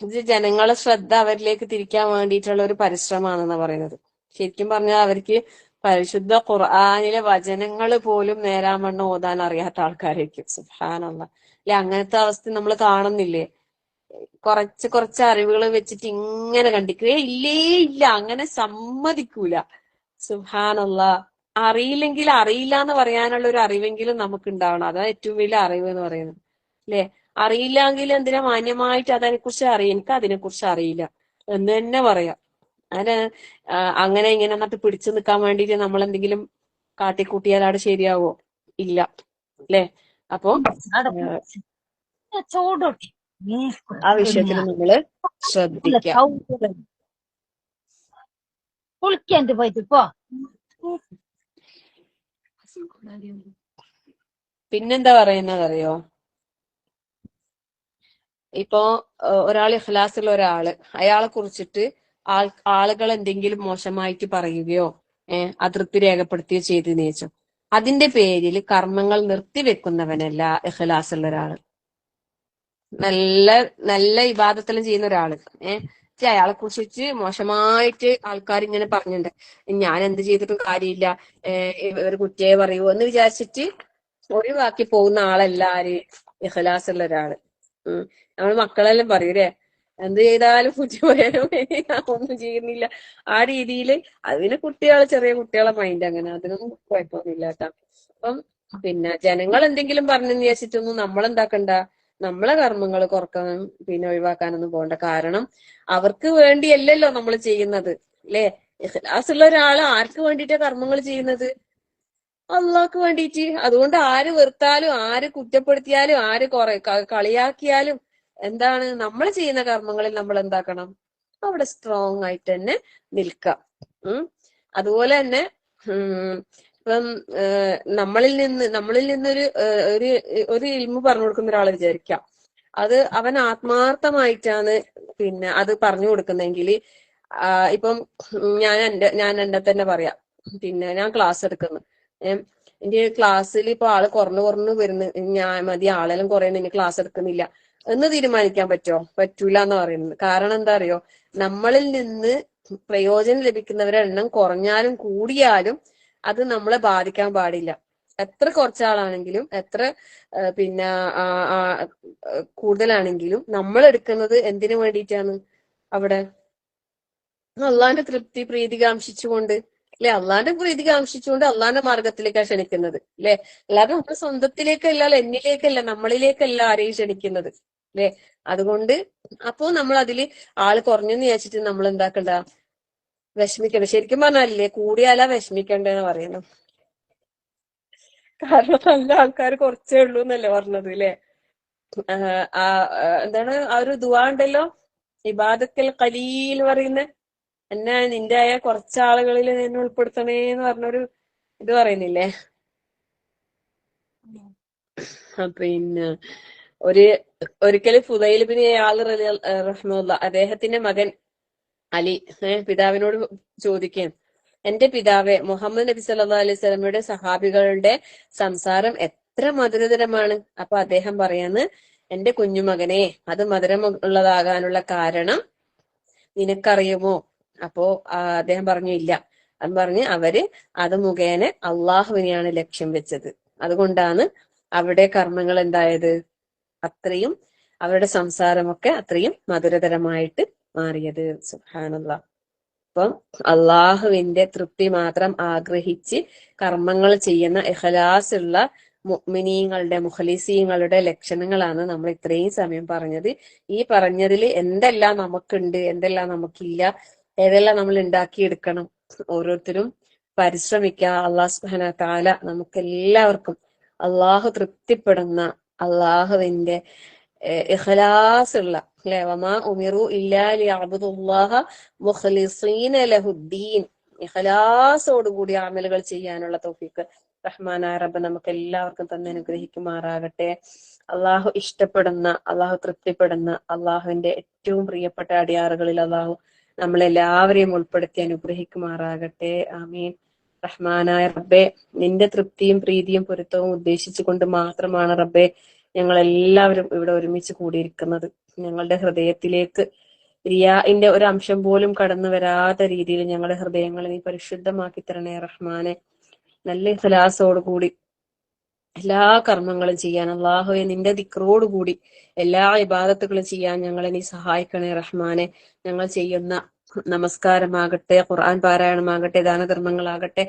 ഇത് ജനങ്ങളെ ശ്രദ്ധ അവരിലേക്ക് തിരിക്കാൻ വേണ്ടിയിട്ടുള്ള ഒരു പരിശ്രമമാണെന്നാ പറയുന്നത്. ശരിക്കും പറഞ്ഞാൽ അവർക്ക് പരിശുദ്ധ ഖുർആനിലെ വചനങ്ങൾ പോലും നേരാവണ്ണം ഓതാൻ അറിയാത്ത ആൾക്കാരായിരിക്കും. സുബ്ഹാനല്ലാഹ്. അല്ലെ, അങ്ങനത്തെ അവസ്ഥ നമ്മൾ കാണുന്നില്ലേ? കുറച്ച് അറിവുകൾ വെച്ചിട്ട് ഇങ്ങനെ കണ്ടിക്കുക ഇല്ല, അങ്ങനെ സമ്മതിക്കൂല. സുബ്ഹാനല്ലാഹ്. അറിയില്ലെങ്കിൽ അറിയില്ല എന്ന് പറയാനുള്ള ഒരു അറിവെങ്കിലും നമുക്ക് ഉണ്ടാവണം. അതാണ് ഏറ്റവും വലിയ അറിവ് എന്ന് പറയുന്നത്, അല്ലെ? അറിയില്ലെങ്കിൽ എന്തിനാ മാന്യമായിട്ട് അതിനെക്കുറിച്ച് അറിയാം, എനിക്ക് അതിനെക്കുറിച്ച് അറിയില്ല എന്ന് തന്നെ പറയാം. അതിന് അങ്ങനെ ഇങ്ങനെ എന്നിട്ട് പിടിച്ചു നിൽക്കാൻ വേണ്ടിയിട്ട് നമ്മൾ എന്തെങ്കിലും കാട്ടിക്കൂട്ടിയാൽ അവിടെ ശരിയാവോ? ഇല്ല, അല്ലെ? അപ്പോ ആ വിഷയത്തിൽ നമ്മള് ശ്രദ്ധിക്കാം. പിന്നെന്താ പറയുന്നത് അറിയോ? ഇപ്പോ ഒരാൾ ഇഖ്ലാസുള്ള ഒരാള്, അയാളെ കുറിച്ചിട്ട് ആളുകൾ എന്തെങ്കിലും മോശമായിട്ട് പറയുകയോ അതൃപ്തി രേഖപ്പെടുത്തുകയോ ചെയ്തെന്ന് വെച്ചോ, അതിന്റെ പേരിൽ കർമ്മങ്ങൾ നിർത്തിവെക്കുന്നവനല്ല ഇഖ്ലാസുള്ള ഒരാള്. നല്ല നല്ല ഇബാദത്തെല്ലാം ചെയ്യുന്ന ഒരാള് അയാളെ കുറിച്ച് മോശമായിട്ട് ആൾക്കാർ ഇങ്ങനെ പറഞ്ഞിട്ടുണ്ട്, ഞാൻ എന്ത് ചെയ്തിട്ടും കാര്യമില്ല, ഒരു കുറ്റിയെ പറയൂ എന്ന് വിചാരിച്ചിട്ട് ഒഴിവാക്കി പോകുന്ന ആളല്ല ആര്? ഇഖ്ലാസുള്ള ഒരാള്. നമ്മൾ മക്കളെല്ലാം പറയൂലേ, എന്ത് ചെയ്താലും കുറ്റി പോയാലും ഒന്നും ചെയ്യുന്നില്ല, ആ രീതിയിൽ. അതിന് ചെറിയ കുട്ടികളെ മൈൻഡ് അങ്ങനെ, അതിനൊന്നും കുഴപ്പമൊന്നുമില്ല കേട്ടോ. അപ്പം പിന്നെ ജനങ്ങൾ എന്തെങ്കിലും പറഞ്ഞെന്ന് വിചാരിച്ചിട്ടൊന്നും നമ്മളെന്താക്കണ്ട, നമ്മളെ കർമ്മങ്ങൾ കുറക്കാനും പിന്നെ ഒഴിവാക്കാനൊന്നും പോകണ്ട. കാരണം അവർക്ക് വേണ്ടിയല്ലല്ലോ നമ്മൾ ചെയ്യുന്നത്, അല്ലെ? ഇഖ്ലാസുള്ള ഒരാള് ആർക്ക് വേണ്ടിയിട്ടാ കർമ്മങ്ങൾ ചെയ്യുന്നത്? അള്ളാഹ്ക്ക് വേണ്ടിയിട്ട്. അതുകൊണ്ട് ആര് വെറുത്താലും ആര് കുറ്റപ്പെടുത്തിയാലും ആര് കളിയാക്കിയാലും എന്താണ്, നമ്മൾ ചെയ്യുന്ന കർമ്മങ്ങളിൽ നമ്മൾ എന്താക്കണം, അവിടെ സ്ട്രോങ് ആയിട്ട് തന്നെ നിൽക്കാം. അതുപോലെ തന്നെ ഇപ്പം നമ്മളിൽ നിന്നൊരു ഒരു ഇൽമു പറഞ്ഞു കൊടുക്കുന്ന ഒരാളെ വിചാരിക്കാം, അത് അവൻ ആത്മാർത്ഥമായിട്ടാണ് പിന്നെ അത് പറഞ്ഞു കൊടുക്കുന്നെങ്കിൽ, ഇപ്പം ഞാൻ എന്നെ തന്നെ പറയാം. പിന്നെ ഞാൻ ക്ലാസ് എടുക്കുന്നു, എന്റെ ക്ലാസ്സിൽ ഇപ്പൊ ആള് കുറഞ്ഞു വരുന്നു, ഞാൻ മതി ആളെല്ലാം കുറയുന്നു, ഇനി ക്ലാസ് എടുക്കുന്നില്ല എന്ന് തീരുമാനിക്കാൻ പറ്റുമോ? പറ്റൂല എന്ന് പറയുന്നത്. കാരണം എന്താ അറിയോ, നമ്മളിൽ നിന്ന് പ്രയോജനം ലഭിക്കുന്നവരുടെ എണ്ണം കുറഞ്ഞാലും കൂടിയാലും അത് നമ്മളെ ബാധിക്കാൻ പാടില്ല. എത്ര കുറച്ചാളാണെങ്കിലും എത്ര പിന്നെ കൂടുതലാണെങ്കിലും നമ്മൾ എടുക്കുന്നത് എന്തിനു വേണ്ടിയിട്ടാണ്? അവിടെ അള്ളാന്റെ തൃപ്തി പ്രീതി കാംക്ഷിച്ചുകൊണ്ട്, അല്ലെ? അള്ളാന്റെ പ്രീതി കാംക്ഷിച്ചുകൊണ്ട് അള്ളാന്റെ മാർഗത്തിലേക്കാണ് ക്ഷണിക്കുന്നത്, അല്ലെ? അല്ലാതെ നമ്മൾ സ്വന്തത്തിലേക്കല്ല, എന്നിലേക്കല്ല, നമ്മളിലേക്കല്ല ആരെയും ക്ഷണിക്കുന്നത്, അല്ലെ? അതുകൊണ്ട് അപ്പോ നമ്മൾ അതില് ആള് കുറഞ്ഞെന്ന് വിചാരിച്ചിട്ട് നമ്മൾ എന്താക്കണ്ട, വിഷമിക്കണ്ട. ശരിക്കും പറഞ്ഞാലേ കൂടിയാലാ വിഷമിക്കണ്ടെന്ന് പറയുന്നു. കാരണം നല്ല ആൾക്കാർ കുറച്ചേ ഉള്ളൂ എന്നല്ലേ പറഞ്ഞത്, അല്ലെ? എന്താണ് ആ ഒരു ദുആ ഉണ്ടല്ലോ, ഇബാദത്തുൽ ഖലീൽ പറയുന്ന, എന്നെ നിന്റെ ആയ കുറച്ചാളുകളിൽ എന്നെ ഉൾപ്പെടുത്തണേന്ന് പറഞ്ഞൊരു ഇത് പറയുന്നില്ലേ? പിന്നെ ഒരിക്കലും ഫുദൈൽ ബിൻ ഇയാദ് റഹിമഹുല്ലാഹ് അദ്ദേഹത്തിന്റെ മകൻ അലി പിതാവിനോട് ചോദിക്കുകയും, എന്റെ പിതാവെ, മുഹമ്മദ് നബി സല്ലല്ലാഹു അലൈഹി വസല്ലമയുടെ സഹാബികളുടെ സംസാരം എത്ര മധുരതരമാണ്. അപ്പൊ അദ്ദേഹം പറയാന്ന്, എന്റെ കുഞ്ഞുമകനെ, അത് മധുരമുള്ളതാകാനുള്ള കാരണം നിനക്കറിയുമോ? അപ്പോ അദ്ദേഹം പറഞ്ഞു ഇല്ല. അത് പറഞ്ഞ് അവര് അത് മുഖേന അള്ളാഹുവിനെയാണ് ലക്ഷ്യം വെച്ചത്, അതുകൊണ്ടാണ് അവിടെ കർമ്മങ്ങൾ എന്തായത്, അത്രയും അവരുടെ സംസാരമൊക്കെ അത്രയും മധുരതരമായിട്ട് മാറിയത്. സുബ്ഹാനല്ലാഹ്. അപ്പം അള്ളാഹുവിന്റെ തൃപ്തി മാത്രം ആഗ്രഹിച്ച് കർമ്മങ്ങൾ ചെയ്യുന്ന ഇഖ്ലാസുള്ള മുഅ്മിനീങ്ങളുടെ മുഖ്ലിസീങ്ങളുടെ ലക്ഷണങ്ങളാണ് നമ്മൾ ഇത്രയും സമയം പറഞ്ഞത്. ഈ പറഞ്ഞതിൽ എന്തെല്ലാം നമുക്കുണ്ട്, എന്തെല്ലാം നമുക്കില്ല, ഏതെല്ലാം നമ്മൾ ഉണ്ടാക്കിയെടുക്കണം, ഓരോരുത്തരും പരിശ്രമിക്കുക. അള്ളാഹു സുബ്ഹാനഹു വ തആല നമുക്ക് എല്ലാവർക്കും അള്ളാഹു തൃപ്തിപ്പെടുന്ന അള്ളാഹുവിന്റെ ഇഖ്ലാസ് ഉള്ള അല്ലെ, വമാ ഉമിറു ഇല്ലാ ലിയഅ്ബുദുല്ലാഹ മുഖ്ലിസീന ലഹുദ്ദീൻ, ഇഖ്ലാസോടുകൂടി അമലുകൾ ചെയ്യാനുള്ള തൗഫീഖ് റഹ്മാനായ റബ്ബ് നമുക്ക് എല്ലാവർക്കും തന്നെ അനുഗ്രഹിക്കുമാറാകട്ടെ. അള്ളാഹു ഇഷ്ടപ്പെടുന്ന, അള്ളാഹു തൃപ്തിപ്പെടുന്ന, അള്ളാഹുവിന്റെ ഏറ്റവും പ്രിയപ്പെട്ട അടിയാറുകളിൽ അള്ളാഹു നമ്മളെല്ലാവരെയും ഉൾപ്പെടുത്തി അനുഗ്രഹിക്കുമാറാകട്ടെ. ആമീൻ. റഹ്മാനായ റബ്ബെ, നിന്റെ തൃപ്തിയും പ്രീതിയും പൊരുത്തവും ഉദ്ദേശിച്ചുകൊണ്ട് മാത്രമാണ് റബ്ബെ ഞങ്ങൾ എല്ലാവരും ഇവിടെ ഒരുമിച്ച് കൂടിയിരിക്കുന്നത്. ഞങ്ങളുടെ ഹൃദയത്തിലേക്ക് റിയാഇന്റെ ഒരു അംശം പോലും കടന്നു വരാത്ത രീതിയിൽ ഞങ്ങളുടെ ഹൃദയങ്ങളെ നീ പരിശുദ്ധമാക്കി തരണേ റഹ്മാനെ. നല്ല ഇഖ്ലാസോടുകൂടി എല്ലാ കർമ്മങ്ങളും ചെയ്യാൻ, അള്ളാഹുവെ നിന്റെ ദിക്റോടുകൂടി എല്ലാ ഇബാദത്തുകളും ചെയ്യാൻ ഞങ്ങളെ നീ സഹായിക്കണേ റഹ്മാനെ. ഞങ്ങൾ ചെയ്യുന്ന നമസ്കാരമാകട്ടെ, ഖുർആൻ പാരായണമാകട്ടെ, ദാനധർമ്മങ്ങളാകട്ടെ,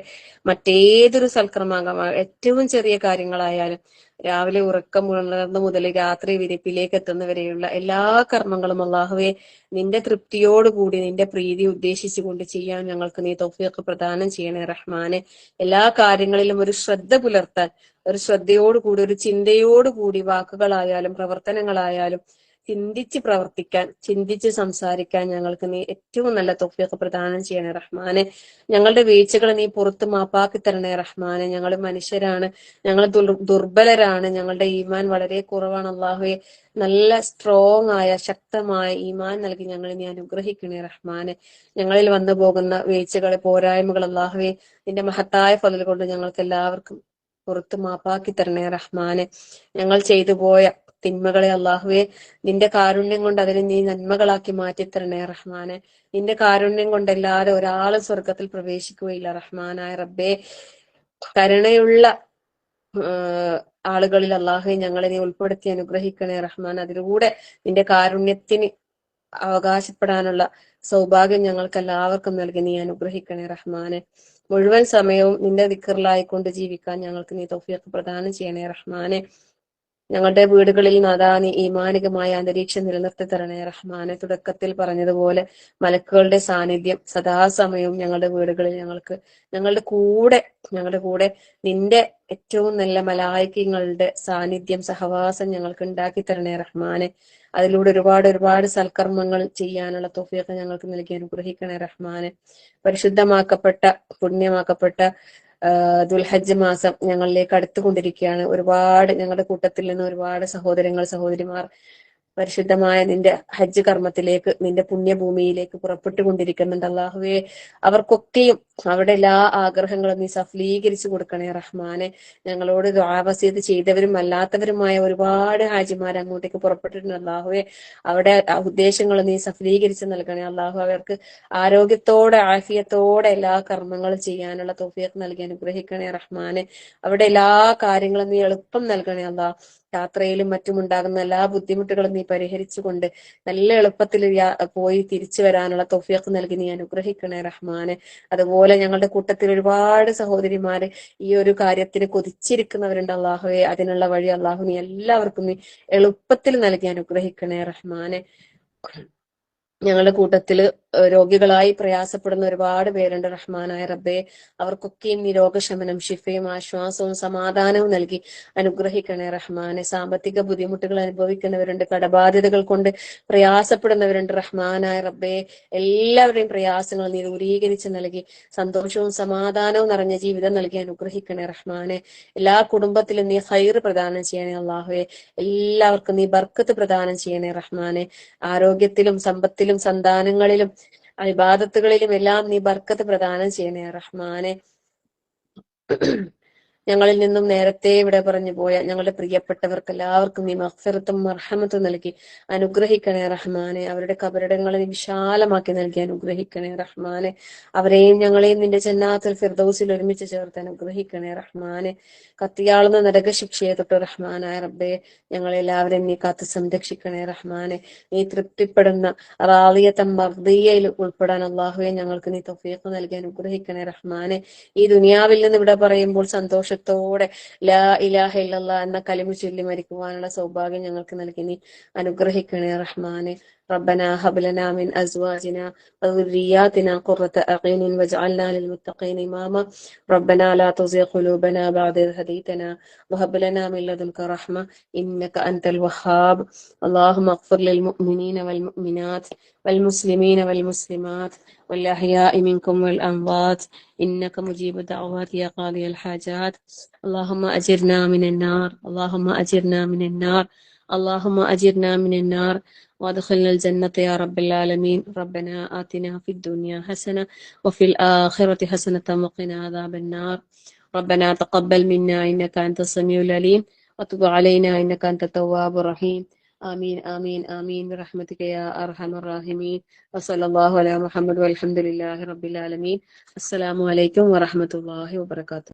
മറ്റേതൊരു സൽക്കർമ്മമാകാം, ഏറ്റവും ചെറിയ കാര്യങ്ങളായാലും രാവിലെ ഉറക്കം ഉണർന്നു മുതൽ രാത്രി വിരിപ്പിലേക്ക് എത്തുന്നവരെയുള്ള എല്ലാ കർമ്മങ്ങളും അള്ളാഹുവെ നിന്റെ തൃപ്തിയോടുകൂടി നിന്റെ പ്രീതി ഉദ്ദേശിച്ചുകൊണ്ട് ചെയ്യാൻ ഞങ്ങൾക്ക് നീ തൗഫീഖ് പ്രദാനം ചെയ്യണേ റഹ്മാനെ. എല്ലാ കാര്യങ്ങളിലും ഒരു ശ്രദ്ധ പുലർത്താൻ, ഒരു ശ്രദ്ധയോടുകൂടി, ഒരു ചിന്തയോടുകൂടി വാക്കുകളായാലും പ്രവർത്തനങ്ങളായാലും ചിന്തിച്ച് പ്രവർത്തിക്കാൻ, ചിന്തിച്ച് സംസാരിക്കാൻ ഞങ്ങൾക്ക് നീ ഏറ്റവും നല്ല തൗഫീഖ് പ്രദാനം ചെയ്യണേ റഹ്മാനെ. ഞങ്ങളുടെ വീഴ്ചകൾ നീ പുറത്ത് മാപ്പാക്കി തരണേ റഹ്മാനെ. ഞങ്ങൾ മനുഷ്യരാണ്, ഞങ്ങൾ ദുർബലരാണ്, ഞങ്ങളുടെ ഈമാൻ വളരെ കുറവാണ്. അള്ളാഹുവെ നല്ല സ്ട്രോങ് ആയ ശക്തമായ ഈമാൻ നൽകി ഞങ്ങളെ നീ അനുഗ്രഹിക്കണേ റഹ്മാനെ. ഞങ്ങളിൽ വന്നു പോകുന്ന വീഴ്ചകൾ, പോരായ്മകൾ അള്ളാഹുവെ നിന്റെ മഹത്തായ ഫضل കൊണ്ട് ഞങ്ങൾക്ക് എല്ലാവർക്കും പുറത്ത് മാപ്പാക്കി തരണേ റഹ്മാനെ. ഞങ്ങൾ ചെയ്തു പോയ തിന്മകളെ അള്ളാഹുവെ നിന്റെ കാരുണ്യം കൊണ്ട് അതിനെ നീ നന്മകളാക്കി മാറ്റിത്തരണേ റഹ്മാനെ. നിന്റെ കാരുണ്യം കൊണ്ടല്ലാതെ ഒരാളും സ്വർഗത്തിൽ പ്രവേശിക്കുകയില്ല റഹ്മാനായ റബ്ബേ. കരുണയുള്ള ആളുകളിൽ അള്ളാഹുവെ ഞങ്ങളെ നീ ഉൾപ്പെടുത്തി അനുഗ്രഹിക്കണേ റഹ്മാൻ. അതിലൂടെ നിന്റെ കാരുണ്യത്തിന് അവകാശപ്പെടാനുള്ള സൗഭാഗ്യം ഞങ്ങൾക്ക് എല്ലാവർക്കും നൽകി നീ അനുഗ്രഹിക്കണേ റഹ്മാനെ. മുഴുവൻ സമയവും നിന്റെ ദിക്റിലായിക്കൊണ്ട് ജീവിക്കാൻ ഞങ്ങൾക്ക് നീ തൗഫീഖ് പ്രദാനം ചെയ്യണേ റഹ്മാനെ. ഞങ്ങളുടെ വീടുകളിൽ നാദാ നീ ഈമാനികമായ അന്തരീക്ഷം നിലനിർത്തി തരണേ റഹ്മാനെ. തുടക്കത്തിൽ പറഞ്ഞതുപോലെ മലക്കുകളുടെ സാന്നിധ്യം സദാസമയവും ഞങ്ങളുടെ വീടുകളിൽ ഞങ്ങളുടെ കൂടെ നിന്റെ ഏറ്റവും നല്ല മലായികങ്ങളുടെ സാന്നിധ്യം, സഹവാസം ഞങ്ങൾക്ക് ഉണ്ടാക്കി തരണേ റഹ്മാനെ. അതിലൂടെ ഒരുപാട് സൽക്കർമ്മങ്ങൾ ചെയ്യാനുള്ള തൗഫീഖ് ഞങ്ങൾക്ക് നൽകി അനുഗ്രഹിക്കണേ റഹ്മാനെ. പരിശുദ്ധമാക്കപ്പെട്ട പുണ്യമാക്കപ്പെട്ട ദുൽഹജ്ജ് മാസം ഞങ്ങളിലേക്ക് അടുത്തുകൊണ്ടിരിക്കുകയാണ്. ഞങ്ങളുടെ കൂട്ടത്തിൽ നിന്ന് ഒരുപാട് സഹോദരിമാർ പരിശുദ്ധമായ നിന്റെ ഹജ്ജ് കർമ്മത്തിലേക്ക്, നിന്റെ പുണ്യഭൂമിയിലേക്ക് പുറപ്പെട്ടുകൊണ്ടിരിക്കുന്നുണ്ട്. അള്ളാഹുവെ അവർക്കൊക്കെയും അവരുടെ എല്ലാ ആഗ്രഹങ്ങളും നീ സഫലീകരിച്ചു കൊടുക്കണേ റഹ്മാനെ. ഞങ്ങളോട് ദുആവസിയത്ത് ചെയ്തവരും അല്ലാത്തവരുമായ ഒരുപാട് ഹാജിമാർ അങ്ങോട്ടേക്ക് പുറപ്പെട്ടിട്ടുണ്ട്. അള്ളാഹുവെ അവരുടെ ഉദ്ദേശങ്ങൾ നീ സഫലീകരിച്ച് നൽകണേ. അള്ളാഹു അവർക്ക് ആരോഗ്യത്തോടെ ആഫിയത്തോടെ എല്ലാ കർമ്മങ്ങളും ചെയ്യാനുള്ള തൗഫീഖ് നൽകി അനുഗ്രഹിക്കണേ റഹ്മാനെ. അവരുടെ എല്ലാ കാര്യങ്ങളും നീ എളുപ്പം നൽകണേ അള്ളാഹ്. യാത്രയിലും മറ്റുമുണ്ടാകുന്ന എല്ലാ ബുദ്ധിമുട്ടുകളും നീ പരിഹരിച്ചുകൊണ്ട് നല്ല എളുപ്പത്തിൽ പോയി തിരിച്ചു വരാനുള്ള തൗഫീഖ് നൽകി നീ അനുഗ്രഹിക്കണേ റഹ്മാനെ. അതുപോലെ ഞങ്ങളുടെ കൂട്ടത്തിൽ ഒരുപാട് സഹോദരിമാര് ഈ ഒരു കാര്യത്തിന് കൊതിച്ചിരിക്കുന്നവരുണ്ട്. അള്ളാഹുവെ അതിനുള്ള വഴി അള്ളാഹു നീ എല്ലാവർക്കും നീ എളുപ്പത്തിൽ നൽകി അനുഗ്രഹിക്കണേ റഹ്മാനെ. ഞങ്ങളുടെ കൂട്ടത്തില് രോഗികളായി പ്രയാസപ്പെടുന്ന ഒരുപാട് പേരുണ്ട് റഹ്മാനായ റബ്ബെ. അവർക്കൊക്കെയും നീ രോഗശമനം, ശിഫയും ആശ്വാസവും സമാധാനവും നൽകി അനുഗ്രഹിക്കണേ റഹ്മാനെ. സാമ്പത്തിക ബുദ്ധിമുട്ടുകൾ അനുഭവിക്കുന്നവരുണ്ട്, കടബാധ്യതകൾ കൊണ്ട് പ്രയാസപ്പെടുന്നവരുണ്ട് റഹ്മാനായ റബ്ബെ. എല്ലാവരുടെയും പ്രയാസങ്ങൾ നീ ദൂരീകരിച്ച് നൽകി സന്തോഷവും സമാധാനവും നിറഞ്ഞ ജീവിതം നൽകി അനുഗ്രഹിക്കണേ റഹ്മാനെ. എല്ലാ കുടുംബത്തിലും നീ ഖൈർ പ്രദാനം ചെയ്യണേ അള്ളാഹുവെ. എല്ലാവർക്കും നീ ബർക്കത്ത് പ്രദാനം ചെയ്യണേ റഹ്മാനെ. ആരോഗ്യത്തിലും സമ്പത്തിലും സന്താനങ്ങളിലും ഇബാദത്തുകളിലും എല്ലാം നീ ബർക്കത്ത് പ്രദാനം ചെയ്യണേ റഹ്മാനെ. ഞങ്ങളിൽ നിന്നും നേരത്തെ ഇവിടെ പറഞ്ഞു പോയ ഞങ്ങളുടെ പ്രിയപ്പെട്ടവർക്ക് എല്ലാവർക്കും നീ മഗ്ഫിറത്തും മർഹമത്തും നൽകി അനുഗ്രഹിക്കണേ റഹ്മാനെ. അവരുടെ കബറിടങ്ങളെ വിശാലമാക്കി നൽകി അനുഗ്രഹിക്കണേ റഹ്മാനെ. അവരെയും ഞങ്ങളെയും നിന്റെ ജന്നാത്തുൽ ഫിർദൗസിൽ ഒരുമിച്ച് ചേർത്ത് അനുഗ്രഹിക്കണേ റഹ്മാനെ. കത്തിയാളുന്ന നരകശിക്ഷയെ തൊട്ട് റഹ്മാനായ റബ്ബെ ഞങ്ങളെല്ലാവരെയും നീ കാത്ത് സംരക്ഷിക്കണേ റഹ്മാനെ. നീ തൃപ്തിപ്പെടുന്ന റാളിയത്തം മർദിയയിൽ ഉൾപ്പെടാൻ അള്ളാഹുവെ ഞങ്ങൾക്ക് നീ തൗഫീഖ് നൽകി അനുഗ്രഹിക്കണേ റഹ്മാനെ. ഈ ദുനിയാവിൽ നിന്ന് ഇവിടെ പറയുമ്പോൾ സന്തോഷത്തോടെ ലാ ഇലാഹ ഇല്ലല്ലാഹ് എന്ന കലിമ ചൊല്ലി മരിക്കുവാനുള്ള സൗഭാഗ്യം ഞങ്ങൾക്ക് നൽകി നീ അനുഗ്രഹിക്കണേ റഹ്മാനെ. ربنا هب لنا من أزواجنا وذرياتنا قرة أعين واجعلنا للمتقين إماما ربنا لا تزغ قلوبنا بعد إذ هديتنا وهب لنا من لدنك رحمة إنك أنت الوهاب اللهم اغفر للمؤمنين والمؤمنات والمسلمين والمسلمات والأحياء منكم والأموات إنك مجيب الدعوات يا قاضي الحاجات اللهم أجرنا من النار اللهم أجرنا من النار اللهم أجرنا من النار وادخلنا الجنة يا رب العالمين ربنا آتنا في الدنيا حسنة وفي الآخرة حسنة وقنا عذاب النار ربنا تقبل منا إنك أنت السميع العليم وتب علينا إنك أنت التواب الرحيم آمين آمين آمين برحمتك يا أرحم الراحمين وصلى الله على محمد والحمد لله رب العالمين السلام عليكم ورحمة الله وبركاته